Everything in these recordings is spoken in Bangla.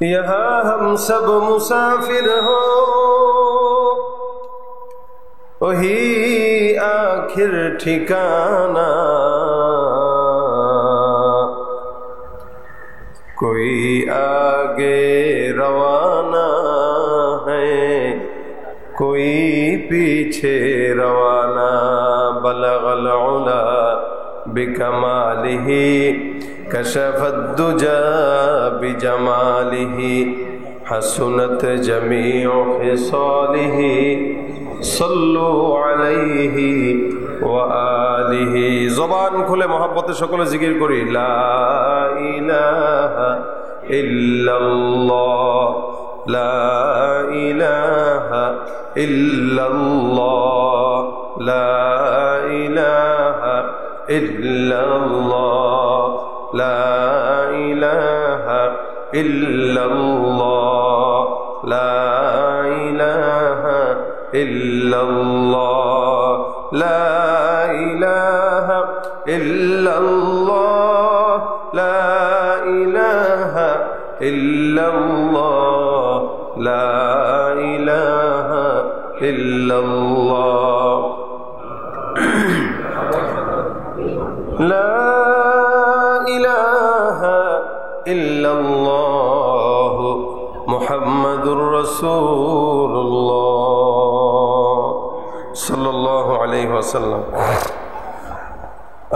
यहाँ हम सब मुसाफिर हो, वही आखिर ठिकाना। कोई आगे रवाना है, कोई पीछे रवाना। बलगल उला बिकमालिही कशफद्दुजा बिजमालिही हसनत जमीउ खिसालिही सल्लु अलैहि व आलिही। ज़बान खुले मोहब्बते सकले जिकिर करी ला इलाहा इल्लल्लाह, ला इलाहा इल्लल्लाह, ला इलाहा इल्लल्लाह, ला इलाहा इल्लल्लाह, ला इलाहा इल्लल्लाह, ला इलाहा इल्लल्लाह, ला इलाहा इल्लल्लाह, ला इलाहा इल्लल्लाह, ला इलाहा इल्लल्लाह मुहम्मदुर रसूलुल्लाह सल्लल्लाहु अलैहि वसल्लम।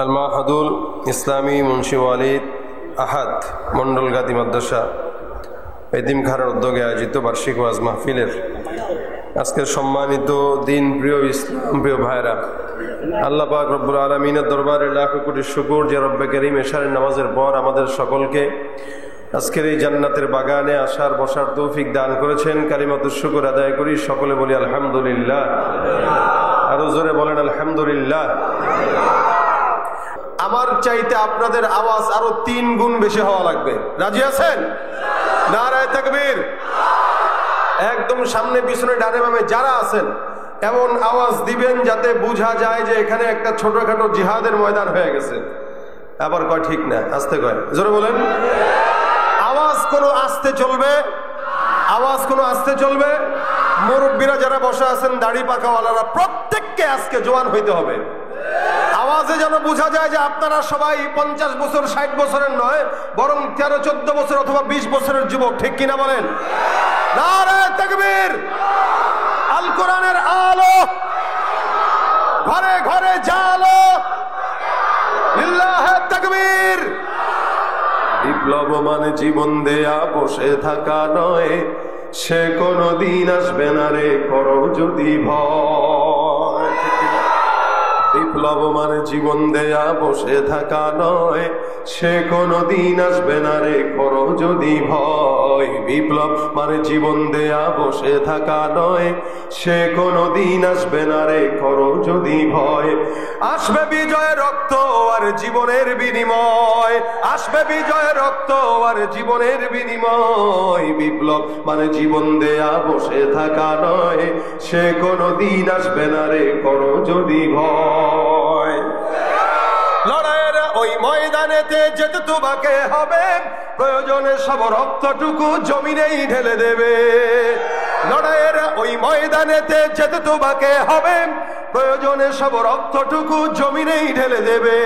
আল মাহাদুল ইসলামী মুন্সি ওয়ালিদ আহাদ মন্ডল গাদি মাদ্রাসা এতিমখানার উদ্যোগে আয়োজিত বার্ষিক ওয়াজ মাহফিলের আজকের সম্মানিত দিন প্রিয় ইসলাম প্রিয় ভাইরা, আল্লাহ পাক রব্বুল আলামিনের দরবারে লাখো কোটি শুকর যে রব্বে করিম এশারের নামাজের পর আমাদের সকলকে আজকের এই জান্নাতের বাগানে আসার বসার তৌফিক দান করেছেন। কালিমাতুশ শুকর আদায় করি, সকলে বলি আলহামদুলিল্লাহ। আরো জোরে বলেন আলহামদুলিল্লাহ। আমার চাইতে আপনাদের আওয়াজ আরো 3 গুণ বেশি হওয়া লাগবে। রাজি আছেন? নারায়ে তাকবীর। একদম সামনে পিছনে ডানে বামে যারা আছেন এমন আওয়াজ দিবেন যাতে বোঝা যায় যে এখানে একটা ছোটখাটো জিহাদের ময়দান হয়ে গেছে। আবার কয় ঠিক না, আস্তে কয়, জোরে বলেন। আওয়াজ কোনো আস্তে চলবে, আওয়াজ কোনো আস্তে চলবে। মুরব্বীরা যারা বসে আছেন দাড়ি পাকাওয়ালারা প্রত্যেককে আজকে জোয়ান হইতে হবে। আওয়াজে যেন বোঝা যায় যে আপনারা সবাই 50 বছর 60 বছরের নয়, বরং 13-14 বছর অথবা 20 বছরের যুবক। ঠিক কিনা বলেন? নারায়ে তাকবীর। আল কোরআনের আলো ঘরে ঘরে জালো, লিল্লাহে তাকবীর। বিপ্লব মানে জীবন দেয়া বসে থাকা নয়, সে কোনদিন আসবে না রে করো যদি ভয়। বিপ্লব মানে জীবন দেয়া বসে থাকা নয়, সে কোনদিন আসবে না রে করো যদি ভয়। বিপ্লব মানে জীবন দেয়া বসে থাকা নয়, সে কোনদিন আসবে না রে করো যদি ভয়। আসবে বিজয় রক্ত আর জীবনের বিনিময়, আসবে বিজয় রক্ত আর জীবনের বিনিময়। বিপ্লব মানে জীবন দেয়া বসে থাকা নয়, সে কোনদিন আসবে না রে করো যদি ভয়। লড়াইয়ের ওই ময়দানেতে যেতে তোমাকে হবে, প্রয়োজনে সব রক্তটুকু জমিনেই ঢেলে দেবে। লড়াইয়ের ওই ময়দানেতে যেতে তোমাকে হবে, প্রয়োজনে সব রক্তটুকু জমিনেই ঢেলে দেবে।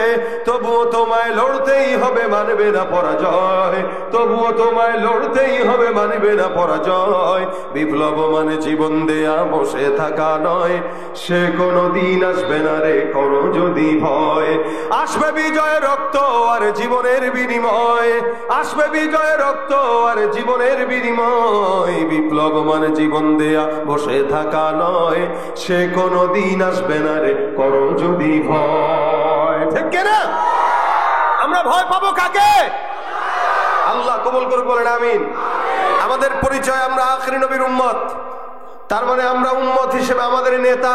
তবুও তোমায় লড়তেই হবে, মানবে না পরাজয়। তবুও তোমায় লড়তেই হবে, মানবে না পরাজয়। বিপ্লব মানে জীবন দেয়া বসে থাকা নয়, সে কোনদিন আসবে না রে করো যদি ভয়। আসবে বিজয় রক্ত আর জীবনের বিনিময়, আসবে বিজয় রক্ত আর জীবনের বিনিময়। বিপ্লব মানে জীবন দেয়া বসে থাকা নয়, সে কোনদিন আসবে না রে করো যদি ভয়। ঠিক না? আমরা ভয় পাবো কাকে? আল্লাহ কবুল করে বলেন আমিন। আমাদের পরিচয় আমরা আখিরি নবীর উম্মত। তার মানে আমরা উম্মত হিসেবে আমাদের নেতা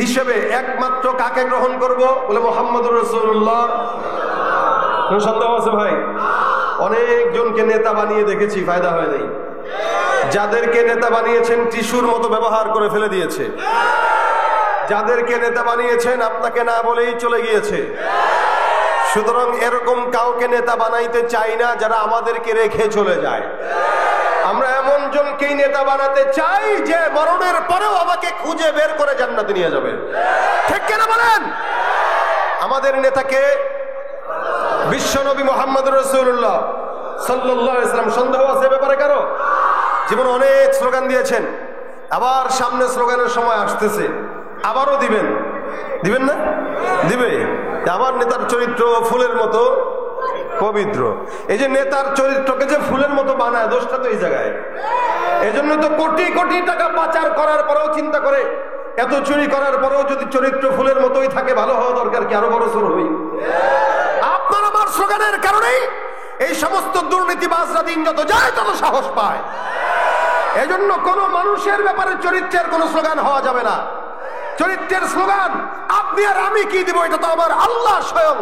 হিসেবে একমাত্র কাকে গ্রহণ করব? বলে মুহাম্মদুর রাসূলুল্লাহ। কোন সন্দেহ আছে ভাই? অনেকজনকে নেতা বানিয়ে দেখেছি, ফায়দা হয় নাই। যাদেরকে নেতা বানিয়েছেন টিস্যুর মতো ব্যবহার করে ফেলে দিয়েছে। যাদেরকে নেতা বানিয়েছেন আপনাকে না বলেই চলে গিয়েছে। সুতরাং এরকম কাউকে নেতা বানাইতে চাই না যারা আমাদেরকে রেখে চলে যায়। এমনকেই নেতা বানাতে চাই যে মরণের পরেও আমাকে খুঁজে বের করে জান্নাতে নিয়ে যাবে। ঠিক কিনা বলেন? আমাদের নেতাকে বিশ্বনবী মুহাম্মদ রাসূলুল্লাহ সাল্লাল্লাহু আলাইহি ওয়াসাল্লাম। সন্দেহ আছে ব্যাপারে কারো? জীবন অনেক স্লোগান দিয়েছেন, আবার সামনে স্লোগানের সময় আসতেছে, আবারও দিবেন না? দিবে। আমার নেতার চরিত্র ফুলের মতো পবিত্র। এই যে নেতার চরিত্রকে যে ফুলের মতো বানায়, দোষটা তো এই জায়গায়। এই জন্য তো কোটি কোটি টাকা পাচার করার পরেও চিন্তা করে, এত চুরি করার পরেও যদি চরিত্র ফুলের মতোই থাকে, ভালো হওয়া দরকার কি? আরো বড় চোর হই। আপনার আমার স্লোগানের কারণেই এই সমস্ত দুর্নীতিবাজরা দিন যত যায় তত সাহস পায়। এই জন্য কোন মানুষের ব্যাপারে চরিত্রের কোন স্লোগান হওয়া যাবে না। চরিত্রের স্লোগান আপনি আর আমি কি দিব, এটা তো আমার আল্লাহ স্বয়ং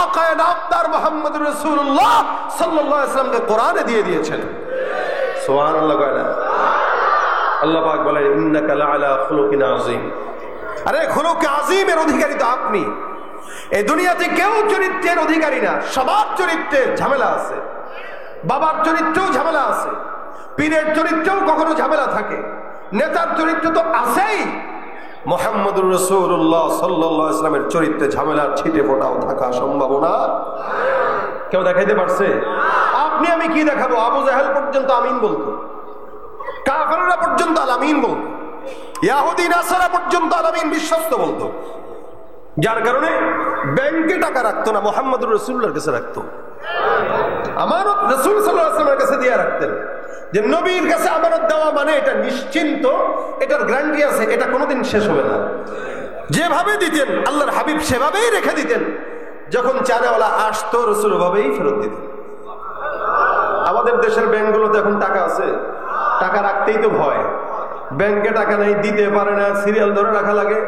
আকায়ে নামদার মুহাম্মদ রাসূলুল্লাহ সাল্লাল্লাহু আলাইহি ওয়াসাল্লামকে কোরআনে দিয়ে দিয়েছেন। সুবহানাল্লাহ। আল্লাহ পাক বলেন ইন্নাকা লাআলা খুলুকিন আযীম। আরে খুলুক আযীমের অধিকারী তো আপনি। এই দুনিয়াতে কেউ চরিত্রের অধিকারী না, সবার চরিত্রের ঝামেলা আছে। বাবার চরিত্রেও ঝামেলা আছে, পীরের চরিত্রেও কখনো ঝামেলা থাকে, নেতার চরিত্র তো আছেই। মুহাম্মদুর রাসূলুল্লাহ সাল্লাল্লাহু আলাইহি ওয়াসাল্লামের চরিত্রে ঝামেলার ছিটে ফোঁটাও থাকা সম্ভাবনা কেউ দেখাইতে পারছে? আপনি আমি কি দেখাবো? আবু জাহেল পর্যন্ত আমিন বলতো, কাফেররা পর্যন্ত আল আমিন বলতো, ইহুদি নাসারা পর্যন্ত আল আমিন বিশ্বস্ত বলতো। যার কারণে ব্যাংকে টাকা রাখতো না, মুহাম্মদুর রাসূলুল্লাহর কাছে রাখতো। আমানত রাসূল সাল্লাল্লাহু আলাইহি ওয়াসাল্লামের কাছে দিয়ে রাখতেন, যে নবীর কাছে আমানত দেওয়া মানে এটা নিশ্চিন্ত, এটার গ্যারান্টি আছে, এটা কোনোদিন শেষ হবে না। যেভাবে দিতেন আল্লাহর হাবিব সেভাবেই রেখে দিতেন। যখন চানেওয়ালা আসতো রাসূল ওভাবেই ফেরত দিতেন। আমাদের দেশের ব্যাংকগুলোতে এখন টাকা আছে, টাকা রাখতেই তো ভয়। ব্যাংকে টাকা নেই, দিতে পারে না, সিরিয়াল ধরে রাখা লাগে,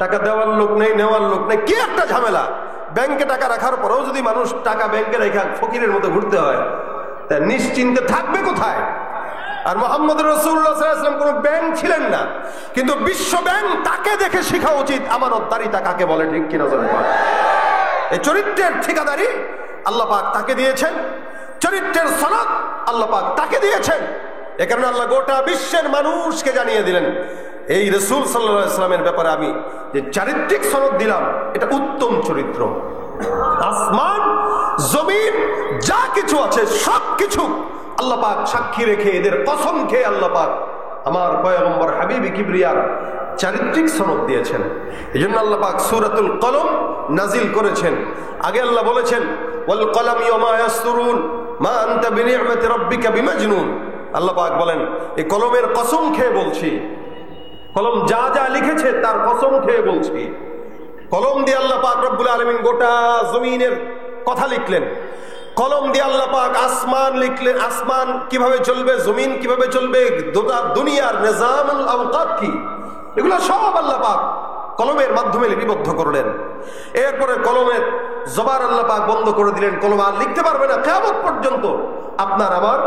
টাকা দেওয়ার লোক নেই, নেওয়ার লোক নেই, কি একটা ঝামেলা। ব্যাংকে টাকা রাখার পরেও যদি মানুষ টাকা ব্যাংকে রেখে ফকিরের মতো ঘুরতে হয়, তা নিশ্চিন্তে থাকবে কোথায়? আর মুহাম্মদ রাসূলুল্লাহ সাল্লাল্লাহু আলাইহি ওয়াসাল্লাম কোনো ব্যাংক ছিলেন না, কিন্তু বিশ্ব ব্যাংক তাকে দেখে শেখা উচিত আমানতদারিতা কাকে বলে। ঠিক কিনা জানেন? এই চরিত্রের ঠিকাদারি আল্লাহ পাক তাকে দিয়েছেন, চরিত্রের সনদ আল্লাহ পাক তাকে দিয়েছেন। এ কারণে আল্লাহ গোটা বিশ্বের মানুষকে জানিয়ে দিলেন, এই রাসূল সাল্লাল্লাহু আলাইহি ওয়াসাল্লামের ব্যাপারে আমি যে চারিত্রিক সনদ দিলাম, এটা উত্তম চরিত্র। আসমান জমিন যা কিছু আছে সবকিছু আল্লাহ পাক সাক্ষী রেখে, এদের কসম খেয়ে আল্লাহ পাক আমার পয়গম্বর হাবিবি কিবরিয়ার চারিত্রিক সনদ দিয়েছেন। এই জন্য আল্লাহ পাক সূরাতুল কলম নাজিল করেছেন। আগে আল্লাহ বলেছেন ওয়াল কলামি ওয়া মা ইয়াসতুরুন মা আনতা বিনি'মাতি রাব্বিকা বিমাজনুন। আল্লাহ পাক বলেন এই কলমের কসম খেয়ে বলছি, কলম যা যা লিখেছে তার কসম খেয়ে বলছি। কলম দিয়ে আল্লাহ পাক রব্বুল আলামিন গোটা জমিনের কথা লিখলেন। কলম দিয়ে আল্লাহ পাক আসমান লিখলেন, আসমান কিভাবে চলবে, জমিন কিভাবে চলবে, দুনিয়ার নিজামুল আওকাত কি, এগুলো সব আল্লাহ পাক কলমের মাধ্যমে লিপিবদ্ধ করলেন। এরপরে কলমের জবান আল্লাহ পাক বন্ধ করে দিলেন, কলম আর লিখতে পারবে না কিয়ামত পর্যন্ত। আপনার আমার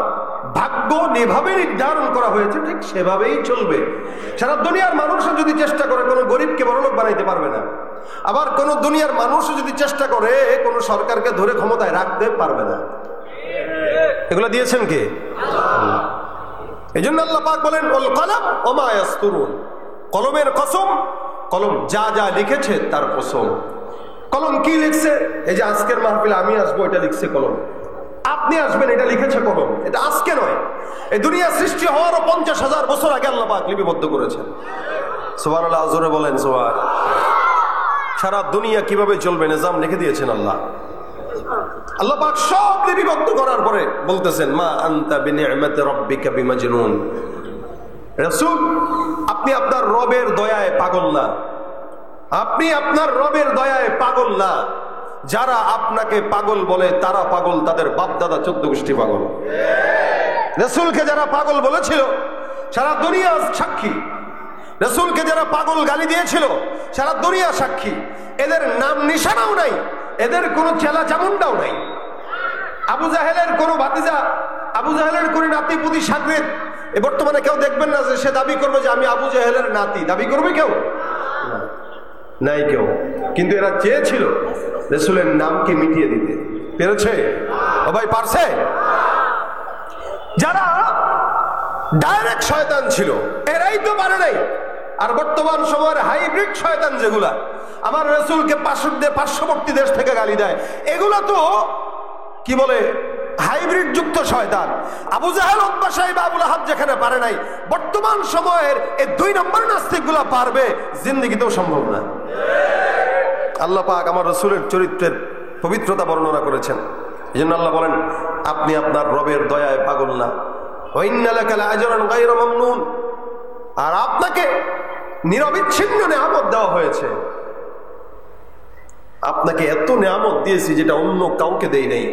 ভাগ্য যেভাবে নির্ধারণ করা হয়েছে ঠিক সেভাবেই চলবে। সারা দুনিয়ার মানুষও যদি চেষ্টা করে কোনো গরিবকে বড়লোক বানাইতে পারবে না, আবার কোন দুনিয়ার মানুষও যদি চেষ্টা করে কোন সরকারকে ধরে ক্ষমতায় রাখতে পারবে না। এগুলো দিয়েছেন কে? আল্লাহ। এই জন্য আল্লাহ পাক বলেন ওয়াল কলম ওয়া মা ইয়াসতুরুন, কলমের কসম, কলম যা যা লিখেছে তার কসম। কলম কি লিখছে? এই যে আজকের মাহফিলে আমি আসবো, এটা লিখছে কলম। আপনি আসবেন, এটা লিখেছে কলম। এটা আজকে নয়, এই দুনিয়া সৃষ্টি হওয়ারও 50,000 বছর আগে আল্লাহ পাক লিপিবদ্ধ করেছেন। সুবহানাল্লাহ, জোরে বলেন সুবহান। সারা দুনিয়া কিভাবে চলবে নিজাম লিখে দিয়েছেন আল্লাহ। আল্লাহ পাক সব লিপিবদ্ধ করার পরে বলতেছেন মা আনতা বিনি'মাতি রাব্বিকা বিমাজনুন। রাসূল, আপনি আপনার রবের দয়ায় পাগল না, আপনি আপনার রবের দয়ায় পাগল না। যারা আপনাকে পাগল বলে তারা পাগল, তাদের বাপ দাদা 14 গোষ্ঠী পাগল। রাসূলকে যারা পাগল বলেছিল সারা দুনিয়া সাক্ষী। রাসূলকে যারা পাগল গালি দিয়েছিল সারা দুনিয়া সাক্ষী। এদের নাম নিশানাও নাই, এদের কোনো চেলা চামুন্ডাও নাই। আবু জাহেলের কোনো ভাতিজা, আবু জাহেলের কোনো নাতি পুতি সাগরেদ এ বর্তমানে কেউ দেখবেন না যে সে দাবি করবে যে আমি আবু জাহেলের নাতি। দাবি করবে কেউ? নাই কেউ। কিন্তু এরা চেয়েছিল রাসূলের নামকে মিটিয়ে দিতে। পেরেছে? ও ভাই পারছে? যারা ডাইরেক্ট শয়তান ছিল, এরাই তো পারে নাই। আর বর্তমান সময়ের হাইব্রিড শয়তান যেগুলা আমার রাসূলকে পার্শ্ববর্তী দেশ থেকে গালি দেয়, এগুলা তো কি বলে হাইব্রিড যুক্ত শয়তান। আবু জাহেল, উতবা, সাইবা, আবু লাহাব যেখানে পারে নাই, বর্তমান সময়ের এই 2 নম্বর নাস্তিকগুলা পারবে জিন্দেগিতেও সম্ভব না। আল্লাহ পাক আমার রাসূলের চরিত্রের পবিত্রতা বর্ণনা করেছেন। এজন্য আল্লাহ বলেন, আপনি আপনার রবের দয়ায় পাগল না। ওয়া ইন্না লাকা লাআজরান গায়রা মামনুন, আর আপনাকে নিরবিচ্ছিন্ন নিয়ামত দেওয়া হয়েছে। আপনাকে এত নিয়ামত দিয়েছি যেটা অন্য কাউকে দেই নাই।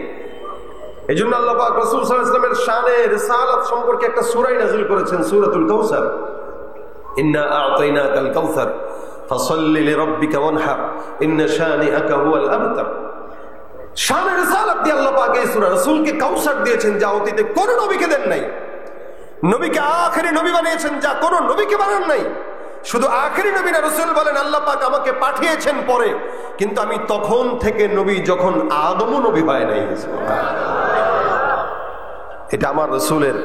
এই জন্য আল্লাহ পাক রাসূল সাল্লাল্লাহু আলাইহি ওয়াসাল্লামের শানে রিসালাত সম্পর্কে একটা সূরা নাযিল করেছেন, সূরাতুল কাউসার। ইন্না আ'তাইনাকাল কাউসার ফাসাল্লি লিরাব্বিকা ওয়ানহার ইন্না শানিআকা হুয়াল আবতার। শানে রিসালাত দিয়ে আল্লাহ পাক এই সূরা রাসূলকে কাউসার দিয়েছেন, যা অতীতে কোন নবীকে দেন নাই। নবীকে আখেরি নবী বানিয়েছেন, যা কোন নবীকে বানান নাই। শুধু আখেরি নবী না, রাসূল বলেন আল্লাহ পাক আমাকে পাঠিয়েছেন পরে, কিন্তু আমি তখন থেকে নবী যখন আদমও নবী হয় নাই। এটা আমার রাসূলের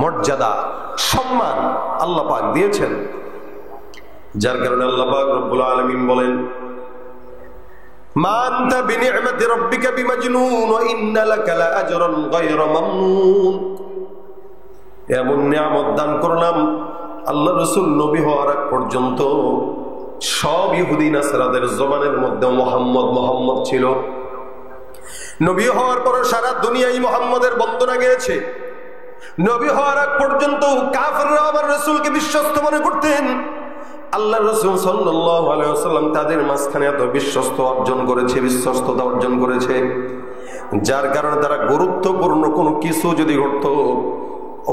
মর্যাদা, সম্মান আল্লাহ পাক দিয়েছেন, যার কারণে আল্লাহ পাক রব্বুল আলামিন বলেন, মা আনতা বিনি'মাতি রাব্বিকা বিমাজনুন ওয়া ইন্না লাকা লাআজরান গায়রা মামনুন। এমন নিয়ামত দান করলাম, আল্লাহ রাসূল নবী হওয়ার আগ পর্যন্ত সব ইহুদি নাসারাদের জবানের মধ্যে মুহাম্মদ মুহাম্মদ ছিল। নবী হওয়ার পর সারা দুনিয়ায় মুহাম্মদের বন্দনা গেয়েছে। নবী হওয়ার আগ পর্যন্ত কাফেররা আমার রাসূলকে বিশ্বস্ত মনে করতেন। আল্লাহ রাসূল সাল্লাল্লাহু আলাইহি ওয়াসাল্লাম তাদের মাঝখানে এত বিশ্বস্ততা অর্জন করেছে, যার কারণে তারা গুরুত্বপূর্ণ কোনো কিছু যদি ঘটতো,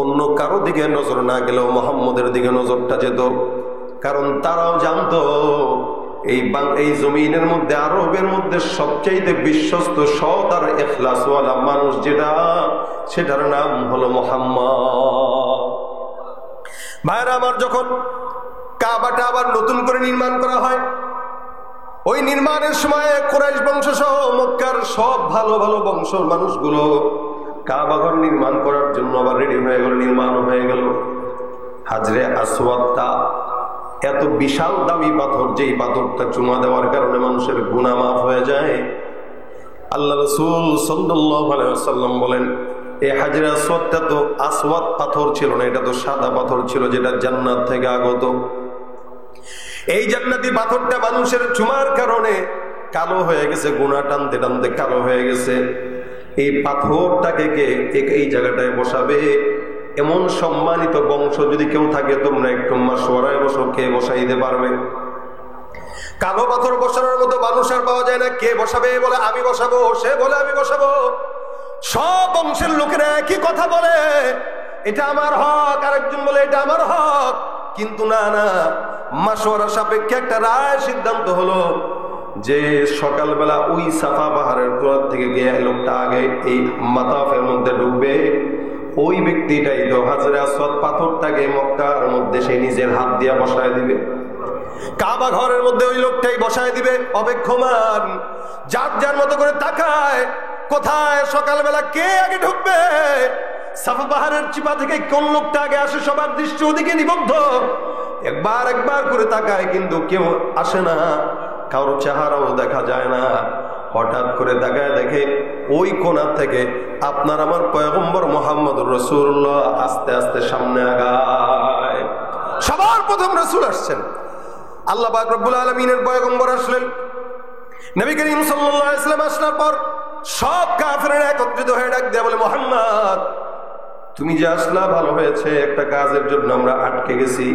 অন্য কারো দিকে নজর না গেলেও মুহাম্মদের দিকে নজরটা যেত। কারণ তারাও জানতো এই জমিনের মধ্যে, আরবের মধ্যে সবচাইতে বিশ্বস্ত, সৎ আর ইখলাসওয়ালা মানুষ সেটার নাম হলো মুহাম্মদ। ভাইরা আমার, যখন কাবাটা আবার নতুন করে নির্মাণ করা হয়, ওই নির্মাণের সময় কুরাইশ বংশ সহ মক্কার সব ভালো ভালো বংশের মানুষগুলো কাবা ঘর নির্মাণ করার জন্য আবার রেডি হয়ে গেল, নির্মাণ হয়ে গেল। হাজরে আসওয়াদটা এত বিশাল দামি পাথর, যেই পাথরটা চুমা দেওয়ার কারণে মানুষের গুনাহ মাফ হয়ে যায়। আল্লাহ রাসূল সাল্লাল্লাহু আলাইহি ওয়াসাল্লাম বলেন, এই হাজরে আসওয়াদটা তো আসওয়াদ পাথর ছিল না, এটা তো সাদা পাথর ছিল, যেটা জান্নাত থেকে আগত। এই জান্নাতি পাথরটা মানুষের চুমার কারণে কালো হয়ে গেছে, গুনাহ টানতে টানতে কালো হয়ে গেছে। এই পাথরটাকে এই জায়গাটায় বসাবে, এমন সম্মানিত বংশ যদি কেউ থাকে, তোমরা একটু মাশওয়ারায় বসো, কে বসাইতে পারবে? কালো পাথর বসানোর মতো মানুষ আর পাওয়া যায় না। কে বসাবে? বলে আমি বসাবো, সে বলে আমি বসাবো। সব বংশের লোকেরা একই কথা বলে, এটা আমার হক, আরেকজন বলে এটা আমার হক। কিন্তু না, মাশওয়ারা সাপেক্ষে একটা রায় সিদ্ধান্ত হলো যে সকালবেলা ওই সাফা পাহাড়ের চূড়া থেকে গিয়ে লোকটা আগে এই মাতাফের মধ্যে ঢুকবে, ওই ব্যক্তিটাই তো হাজরে আসওয়াদ পাথরটাকে মক্কার মধ্যে সে নিজের হাত দিয়ে বসায় দিবে। কাবা ঘরের মধ্যে ওই লোকটাই বসায় দিবে, অপেক্ষমান, যার যার মতো করে তাকায় কোথায় সকালবেলা কে আগে ঢুকবে। সাফা পাহাড়ের চিপা থেকে কোন লোকটা আগে আসে, সবার দৃষ্টি ওদিকে নিবদ্ধ। একবার করে তাকায়, কিন্তু কেউ আসে না, কারো চেহারাও দেখা যায় না। হঠাৎ করে তাকায় দেখে ওই কোণা থেকে আপনার আমার পয়গম্বর মুহাম্মদুর রাসূলুল্লাহ আস্তে আস্তে সামনে আগায়। সবার প্রথম রাসূল আসছেন, আল্লাহ পাক রব্বুল আলামিনের পয়গম্বর আসলেন। নবী করিম সাল্লাল্লাহু আলাইহি ওয়াসাল্লাম আসার পর সব কাফেররা একত্রিত হয়ে ডাক দেয়া বলে, মুহাম্মদ তুমি যে আসলা ভালো হয়েছে, একটা কাজের জন্য আমরা আটকে গেছি।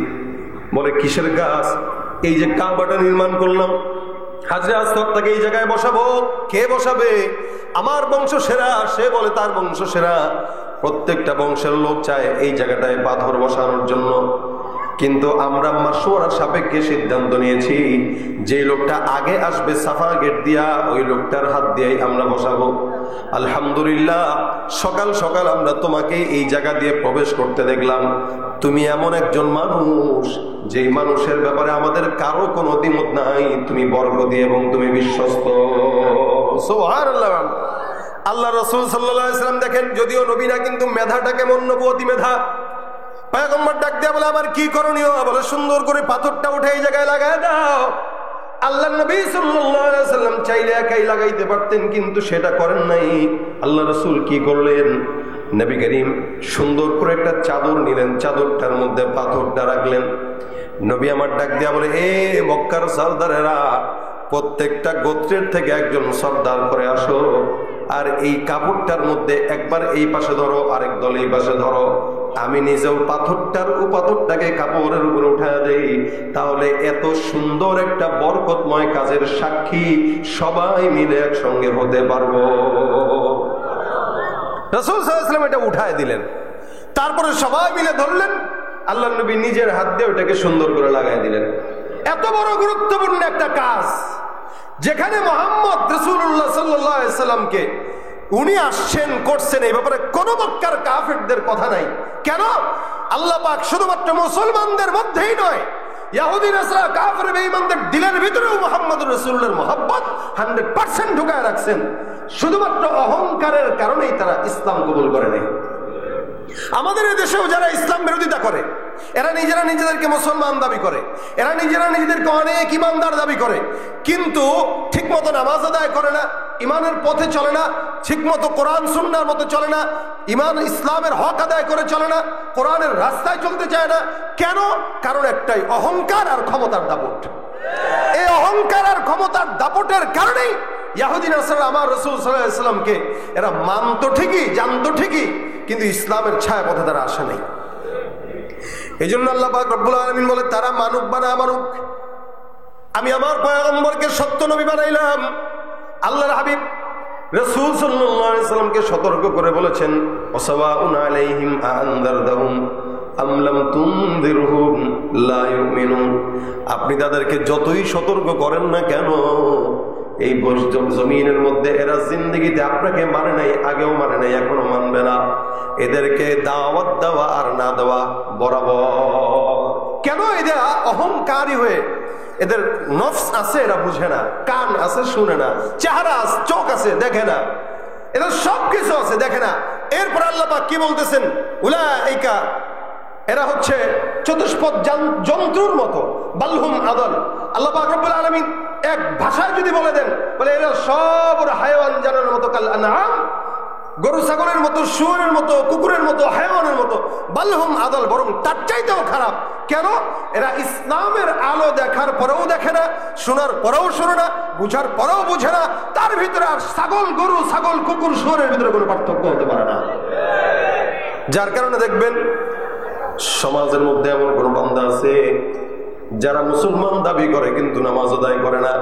বলে কিসের কাজ? এই যে কাবাটা নির্মাণ করলাম, হাজরে আসওয়াদটাকে এই জায়গায় বসাবো। কে বসাবে? আমার বংশ সেরা। সে বলে তার বংশ সেরা। প্রত্যেকটা বংশের লোক চায় এই জায়গাটায় পাথর বসানোর জন্য, কিন্তু আমরা মাশওয়ারার সাপেক্ষে সিদ্ধান্ত নিয়েছি যে লোকটা আগে আসবে সাফা গেট দিয়া, ওই লোকটার হাত দিয়েই আমরা বসাবো। আলহামদুলিল্লাহ, সকাল সকাল আমরা তোমাকে এই জায়গা দিয়ে প্রবেশ করতে দেখলাম। তুমি এমন একজন মানুষ, যেই মানুষের ব্যাপারে আমাদের কারো কোনো দ্বিমত নাই। তুমি বরকতি এবং তুমি বিশ্বস্ত। সুবহানাল্লাহ। আল্লাহ রাসূল সাল্লাল্লাহু আলাইহি ওয়াসাল্লাম দেখেন, যদিও নবী না, কিন্তু মেধাটা কেমন নবুয়তি মেধা। পয়গম্বর ডাক দিয়া বলে আমার কি করণীয়? বলে সুন্দর করে পাথরটা উঠে এই জায়গায় লাগায় দাও। আল্লাহ নবী সাল্লাল্লাহু আলাইহি ওয়াসাল্লাম চাইলে একাই লাগাইতে পারতেন, কিন্তু সেটা করেন নাই। আল্লাহ রাসূল কি করলেন? নবী করিম সুন্দর করে একটা চাদর নিলেন, চাদরটার মধ্যে পাথরটা রাখলেন। নবী আমার ডাক দিয়া বলে, এ মক্কার সরদারেরা, প্রত্যেকটা গোত্রের থেকে একজন সর্দার করে আসো, আর এই কাপড়টার মধ্যে একবার এই পাশে ধরো, আরেক দল এই পাশে ধরো। আমি নিজেও পাথরটার পাথরটাকে কাপড়ের উপরে উঠায় দেই, তাহলে এত সুন্দর একটা বরকতময় কাজের সাক্ষী সবাই মিলে একসঙ্গে হতে পারবো। রাসূল সাল্লাল্লাহু আলাইহি ওয়াসাল্লাম এটা উঠায় দিলেন, তারপরে সবাই মিলে ধরলেন। আল্লাহ নবী নিজের হাত দিয়ে ওটাকে সুন্দর করে লাগাই দিলেন। এত বড় গুরুত্বপূর্ণ একটা কাজ, যেখানে মুহাম্মদ রাসূলুল্লাহ সাল্লাল্লাহু আলাইহি ওয়াসাল্লামকে উনি আসছেন করছেন, এই ব্যাপারে কোন মক্কার কাফেরদের কথা নাই। কেন? আল্লাহ পাক শুধুমাত্র মুসলমানদের মধ্যেই নয়, ইহুদি নাসারা কাফের বেঈমানদের দিলের ভিতরেও মুহাম্মদুর রাসূলুল্লাহর মহব্বত 100% ঢুকায় রাখছেন। শুধুমাত্র অহংকারের কারণেই তারা ইসলাম কবুল করে নেই। আমাদের এই দেশেও যারা ইসলাম বিরোধিতা করে, এরা নিজেরা নিজেদেরকে মুসলমান দাবি করে, এরা নিজেরা নিজেদেরকে অনেক ইমানদার দাবি করে, কিন্তু ঠিক মতো নামাজ আদায় করে না, ইমানের পথে চলে না, ঠিক মতো কোরআন সুন্নাহর মতো চলে না, ইমান ইসলামের হক আদায় করে চলে না, কোরআনের রাস্তায় চলতে চায় না। কেন? কারণ একটাই, অহংকার আর ক্ষমতার দাপট। এই অহংকার আর ক্ষমতার দাপটের কারণেই ইহুদি নাসারা আমার রাসূল সাল্লাল্লাহু আলাইহি ওয়াসাল্লামকে এরা মানতো ঠিকই, জানতো ঠিকই, কিন্তু ইসলামের ছায়া পথে তারা আসে নাই। এই জন্য আল্লাহ পাক রব্বুল আলামিন বলে, তারা মানুক বা না মানুক, আমি আমার পয়গম্বরকে সত্য নবী বানাইলাম। আল্লাহর হাবিব রাসূল সাল্লাল্লাহু আলাইহি ওয়াসাল্লামকে সতর্ক করে বলেছেন, ওয়াসাওয়াউন আলাইহিম আনযারতাহুম আম লাম তুনযিরহুম লা ইউমিনুন। আপনি তাদেরকে যতই সতর্ক করেন না কেন, এই জমিনের মধ্যে এরা জিন্দেগিতে আপনাকে মানে নাই, আগেও মানে নাই, এখনো মানবে না। এদেরকে দাওয়াত দেওয়া আর না দেওয়া বরাবর। কেন? এরা অহংকারী হয়ে, এদের নফস আছে এরা বুঝে না, কান আছে শুনে না, চেহারা আছে, চোখ আছে দেখে না, এদের সবকিছু আছে দেখে না। এরপর আল্লাহ পাক কি বলতেছেন? উলাইকা, এরা হচ্ছে চতুষ্পদ জন্তুর মতো, বালহুম আদল। আল্লাহ পাক রব্বুল আলামিন এক ভাষায় যদি বলে দেন, বলে এরা সব হায়াওয়ান জানোয়ারের মতো, কাল আনআম, গরু ছাগলের মতো, শুয়োরের মতো, কুকুরের মতো, হায়াওয়ানের মতো, বালহুম আদল, বরং তার চাইতেও খারাপ। কেন? এরা ইসলামের আলো দেখার পরেও দেখে না, শোনার পরেও শোনে না, বুঝার পরেও বুঝে না। তার ভিতরে আর ছাগল, গরু, ছাগল, কুকুর, শুয়োরের ভিতরে কোনো পার্থক্য হতে পারে না। যার কারণে দেখবেন সমাজের মধ্যে এমন কোন বান্দা আছে যারা মুসলমান দাবি করে কিন্তু নামাজ আদায় করে না,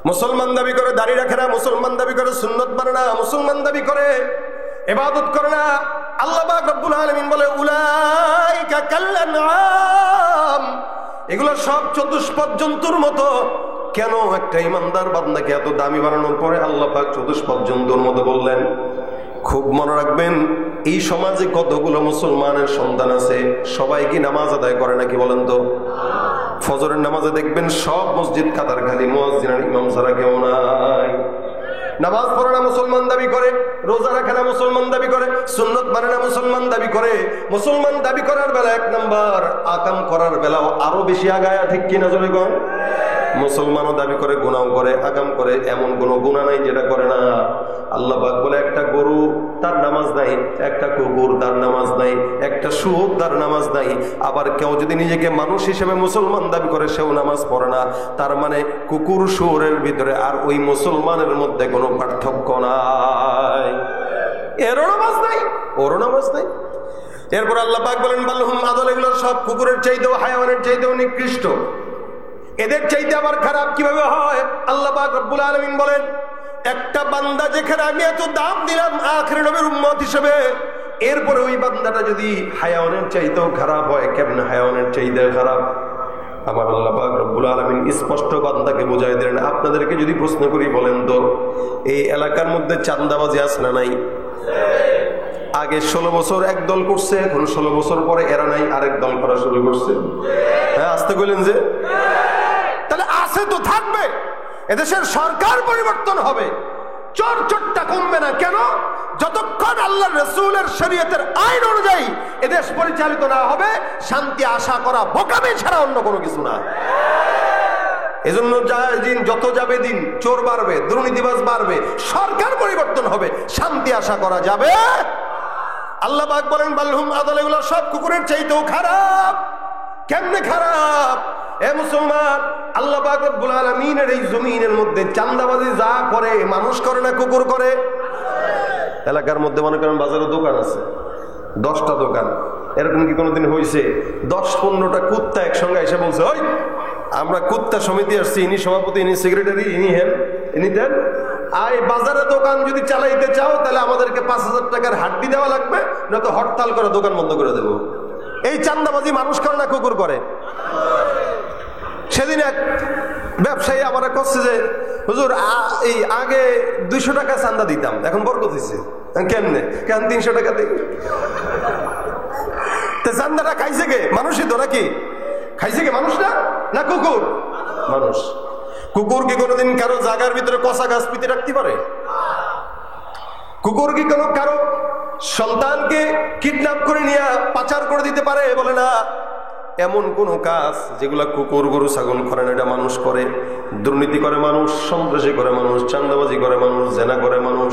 মুসলমান দাবি করে দাড়ি রাখে না, মুসলমান দাবি করে সুন্নত মানে না, মুসলমান দাবি করে ইবাদত করে না। আল্লাহ পাক রব্বুল আলামিন বলে, উলাইকা কাল আনআম, এগুলো সব চতুষ্পদ জন্তুর মতো। কেন? একটা ইমানদার বান্দাকে এত দামি বানানোর পরে আল্লাহ পাক চতুষ্পদ জন্তুর মতো বললেন। খুব মনে রাখবেন, এই সমাজে কতগুলো মুসলমানের সন্তান আছে, সবাই কি নামাজ আদায় করে নাকি বলেন তো? ফজরের নামাজে দেখবেন সব মসজিদ কাতার খালি, মুয়াজ্জিন আর ইমাম ছাড়া কেউ নাই। নামাজ পড়ে না মুসলমান দাবি করে, রোজা রাখে না মুসলমান দাবি করে, সুন্নত মানে না মুসলমান দাবি করে। মুসলমান দাবি করার বেলা এক নাম্বার, আকাম করার বেলাও আরো বেশি আগায়া, ঠিক কিনা জোরে কন? মুসলমানও দাবি করে, গুনাও করে, আকাম করে, এমন কোনো গুনাহ নাই যেটা করে না। আল্লাহ পাক বলে, একটা গরু তার নামাজ নাই, একটা কুকুর তার নামাজ নাই, একটা শুয়োর তার নামাজ নাই। আবার কেউ যদি নিজেকে মানুষ হিসেবে মুসলমান দাবি করে, সেও নামাজ পড়ে না। তার মানে কুকুর শুয়োরের ভিতরে আর ওই মুসলমানের মধ্যে কোনো পার্থক্য নাই। এরও নামাজ নাই, ওরও নামাজ নাই। এরপর আল্লাহ পাক বলেন, বালহুম আদল, এগুলো সব কুকুরের চাইতেও, হায়াওয়ানের চাইতেও নিকৃষ্ট। এদের চাইতে আবার খারাপ কিভাবে হয়? আল্লাহ পাক রব্বুল আলামিন বলেন, একটা বান্দা যেখানে আমি এত দাম দিলাম আখির নবীর উম্মত হিসেবে, এরপরে ওই বান্দাটা যদি হায়াওয়ানের চাইতেও খারাপ হয়, কেমনে হায়াওয়ানের চাইতে খারাপ? আমার আল্লাহ পাক রব্বুল আলামিন স্পষ্ট বান্দাকে বুঝাই দিলেন। আপনাদেরকে যদি প্রশ্ন করি, বলেন তো এই এলাকার মধ্যে চাঁদাবাজি আছে না নাই? আগে 16 বছর এক দল করছে, এখন 16 বছর পরে এরা নাই, আরেক দল করা শুরু করছে। হ্যাঁ, আসতে কইলেন যে? তাহলে আছে তো থাকবে। এদেশের সরকার পরিবর্তন হবে, চোর চোরটা কমবে না। কেন? যতক্ষণ আল্লাহর রাসূলের শরীয়তের আইন অনুযায়ী এদেশ পরিচালিত না হবে, শান্তি আশা করা বোকামি ছাড়া অন্য কোনো কিছু না। এজন্য যত যাবে দিন, চোর বাড়বে, দুর্নীতিবাজ বাড়বে, সরকার পরিবর্তন হবে, শান্তি আশা করা যাবে। আল্লাহ পাক বলেন বালহুম আদাল, এগুলো সব কুকুরের চাইতেও খারাপ। কেমনে খারাপ? এ মুসলমান, আল্লাহ পাক রব্বুল আলামিনের এই জমিনের মধ্যে চাঁদাবাজি যা করে মানুষ করে না কুকুর করে? এলাকার মধ্যে মনে করেন বাজারে দোকান আছে, 10টা দোকান, এরকম কি কোনোদিন হয়েছে 10-15টা কুত্তা একসঙ্গে এসে বলছে ওই আমরা কুত্তা সমিতি আসছি, ইনি সভাপতি, ইনি সেক্রেটারি, ইনি হেন, ইনি দেন, আর বাজারে দোকান যদি চালাইতে চাও তাহলে আমাদেরকে 5,000 টাকার হাড্ডি দেওয়া লাগবে, না তো হরতাল করে দোকান বন্ধ করে দেবো। এই চাঁদাবাজি মানুষ করে না কুকুর করে? সেদিন এক ব্যবসায়ী আমার করছে যে হুজুর এই আগে 200 টাকা চাঁদা দিতাম, এখন বরকত হইছে। কেমনে? কেন 300 টাকা দিই? চাঁদাটা খাইছে কে? মানুষই তো নাকি? খাইছে কে মানুষ না কুকুর? মানুষ। কুকুর কি কোনোদিন কারো জায়গার ভিতরে কষা গাছ পিতে রাখতে পারে? কুকুর কি কোনো কারো সন্তানকে কিডন্যাপ করে নিয়ে পাচার করে দিতে পারে? বলে না। এমন কোন কাজ যেগুলা কুকুর গরু ছাগল করে না, এটা মানুষ করে। দুর্নীতি করে মানুষ, সন্ত্রাসী করে মানুষ, চাঁদাবাজি করে মানুষ, জেনা করে মানুষ,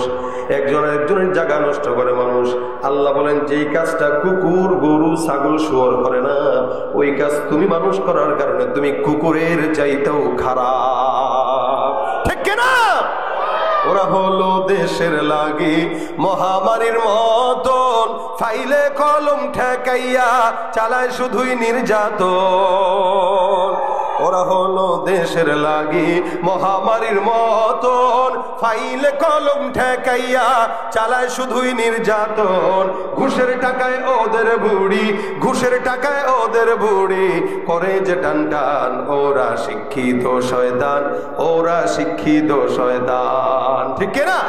একজনের জায়গা নষ্ট করে মানুষ। আল্লাহ বলেন যেই কাজটা কুকুর গরু ছাগল শুয়োর করে না, ওই কাজ তুমি মানুষ করার কারণে তুমি কুকুরের চাইতেও খারাপ। ঠিক কিনা? ওরা হলো দেশের লাগি মহামারীর মতন, ফাইলে কলম ঠেকাইয়া চালায় শুধুই নির্যাতন। ওরা হলো দেশের লাগি মহামারীর মতন, ফাইলে কলম ঠেকাইয়া চালায় শুধুই নির্যাতন। ঘুষের টাকায় ওদের বুড়ি, ঘুষের টাকায় ওদের বুড়ি করে যে টান টান। ওরা শিক্ষিত শয়তান, ওরা শিক্ষিত শয়তান। ঠিক না?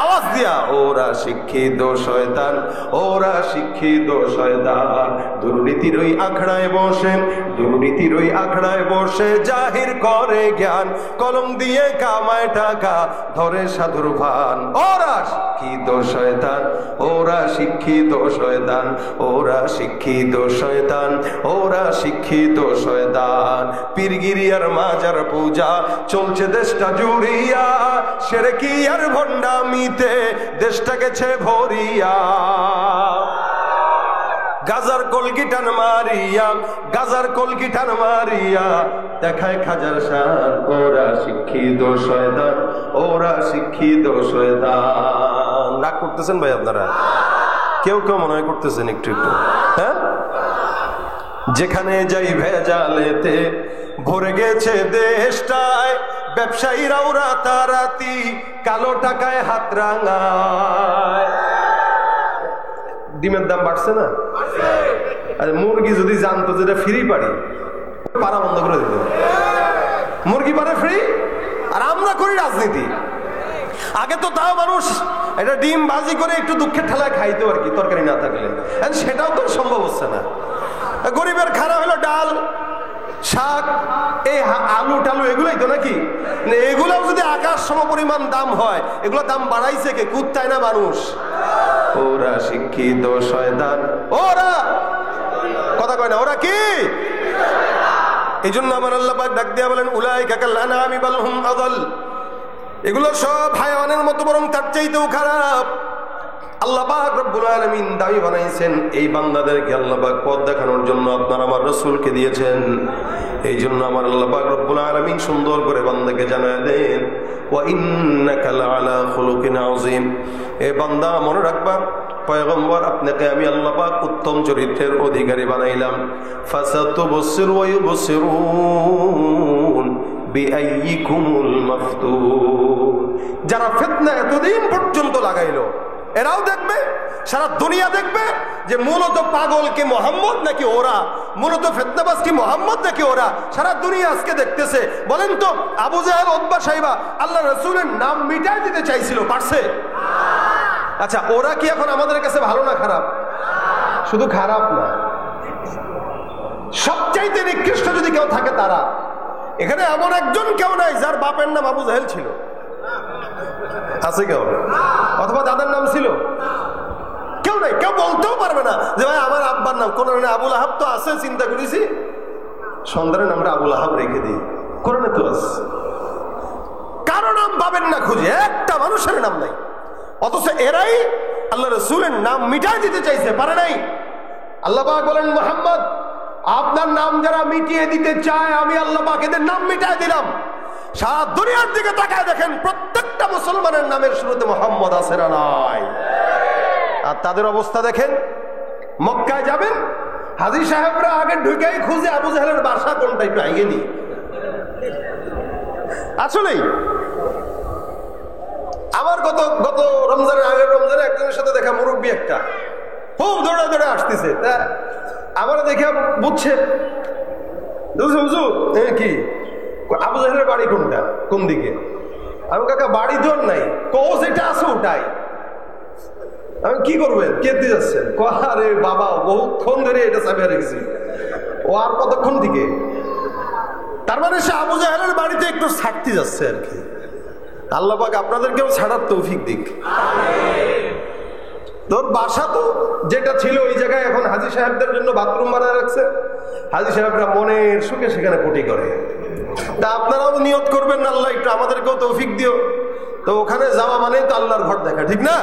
আওয়াজ দিয়া, ওরা শিক্ষিত শয়তান, ওরা শিক্ষিত শয়তান। দুর্নীতির ওই আখড়ায় বসে, দুর্নীতির ওই আখড়ায় বসে জাহির করে জ্ঞান, কলম দিয়ে কামায় টাকা ধরে সাধুর ভান। ওরা শিক্ষিত শয়তান, ওরা শিক্ষিত শয়তান, ওরা শিক্ষিত শয়তান, ওরা শিক্ষিত শয়তান। পীরগিরি আর মাজার পূজা চলছে দেশটা জুড়িয়া, শিরকি আর ভণ্ডামিতে দেশটা গেছে ভরিয়া। গাজার কলকি টান মারিয়া, গাজার কলকি টান মারিয়া দেখায় খাজার শান। ওরা শিক্ষিত শয়তান, ওরা শিক্ষিত শয়তান। রাগ করতেছেন ভাই আপনারা? কেউ কেউ মনে হয় করতেছেন একটু একটু। হ্যাঁ, যেখানে যাই ভেজালেতে ভরে গেছে দেশটায়, ব্যবসায়ীরাও রাতারাতি কালো টাকায় হাত রাঙায়। ডিমের দাম বাড়ছে না? মুরগি যদি জানতো যেটা ফ্রি পারি, পাড়া বন্ধ করে দিত। মুরগি পারে ফ্রি, আর আমরা করি রাজনীতি। আগে তো তাও মানুষ এটা ডিম ভাজি করে একটু দুঃখের ঠেলায় খাইতো আর কি, তরকারি না থাকলে। সেটাও তো সম্ভব হচ্ছে না। গরিবের খারাপ হলো ডাল, শাক, এই আলু টালু এগুলাই তো নাকি? এগুলাও যদি আকাশ সম পরিমাণ দাম হয়, এগুলো দাম বাড়াইছে কে? কুত্তায় না মানুষ? ওরা শিক্ষিত শয়তান, ওরা কথা কয় না, ওরা কি? এই জন্য আমার আল্লাহ পাক ডাক দিয়া বলেন উলাইকা কাল আনআমি বাল হুম আযাল। এগুলো সব হায়াওয়ানের মতো, বরং তার চাইতেও খারাপ। আল্লাহ পাক রব্বুল আলামিন দাবি বানাইছেন এই বান্দাদেরকে আল্লাহ পাক পথ দেখানোর জন্য আপনার আমার রাসূলকে দিয়েছেন। এই জন্য আমার আল্লাহ পাক রব্বুল আলামিন সুন্দর করে বান্দাকে জানায় দেন ওয়া ইন্নাকা লাআলা খুলুকিন আযীম। এ বান্দা মনে রাখবা, পয়গম্বর আপনাকে আমি আল্লাহ পাক উত্তম চরিত্রের অধিকারী বানাইলাম। ফাসাতুবসির ওয়া ইউবসিরুন বিআইয়িকুমুল মাফতুন। যারা ফিতনা এতদিন পর্যন্ত লাগাইলো, এরাও দেখবে, সারা দুনিয়া দেখবে যে মূলত পাগল কি মোহাম্মদ নাকি ওরা, মূলত ফিতনাবাজ কি মোহাম্মদ নাকি ওরা। সারা দুনিয়া আজকে দেখতেছে। বলেন তো, আবু জাহেল, উতবা, শাইবা আল্লাহ রাসূলের নাম মিটাই দিতে চাইছিল, পারছে? আচ্ছা, ওরা কি এখন আমাদের কাছে ভালো না খারাপ? শুধু খারাপ না, সবচাইতে নিকৃষ্ট যদি কেউ থাকে তারা। এখানে এমন একজন কেউ নাই যার বাপের নাম আবু জাহেল ছিল। আছে কেউ? অথবা দাদার নাম ছিল? কেউ নাই। কেউ বলতেও পারবে না যে ভাই আমার আব্বার নাম কোন আবুল আহাব তো আছে, চিন্তা করেছি সন্তানের নামটা আবুল আহাব রেখে দিই, কোরআনে তো আছে। কারো নাম পাবেন না খুঁজে, একটা মানুষের নাম নাই। অথচ এরাই আল্লাহ রাসূলের নাম মিটাই দিতে চাইছে, পারে নাই। আল্লাহ পাক বলেন, মুহাম্মদ আপনার নাম যারা মিটিয়ে দিতে চায় আমি আল্লাহ পাক এদের নাম মিটাই দিলাম। সারা দুনিয়ার দিকে তাকায় দেখেন, প্রত্যেকটা মুসলমানের নামের শুরুতে মুহাম্মদ আছে না নাই? আর তাদের অবস্থা দেখেন, মক্কায় যাবেন, হাজী সাহেবরা আগে ঢুকেই খুঁজে আবু জাহেলের বাসা কোনটা, একটু আগে নি। আসলেই আমার গত রমজানের আগের রমজানে একজনের সাথে দেখা, মুরব্বী একটা, খুব দৌড়ে দৌড়ে আসতেছে। আমার দেখে বুঝছে হুজুর কি আবু জাহেলের বাড়ি কোনটা, কোন দিকে? আমি কাকা বাড়ি দর নাই, কোচ এটা আছে ওটাই। আমি কি করবেন, কেটে যাচ্ছেন? আরে বাবা বহুক্ষণ ধরে এটা চাপিয়ে রেখেছি, ও আর কতক্ষণ দিকে? তার মানে সে আবু জাহেলের বাড়িতে একটু ছাড়তে যাচ্ছে আর কি। আল্লাহ পাক আপনাদেরকেও ছাড়ার তৌফিক দিক। তোর বাসা তো যেটা ছিল ওই জায়গায় এখন হাজী সাহেবদের জন্য বাথরুম বানায় রাখছে, হাজী সাহেবরা মনের সুখে সেখানে পটি করে। তা আপনারাও নিয়ত করবেন না আল্লাহ একটু আমাদেরকেও তৌফিক দিও। তো ওখানে যাওয়া মানে তো আল্লাহর ঘর দেখা, ঠিক না?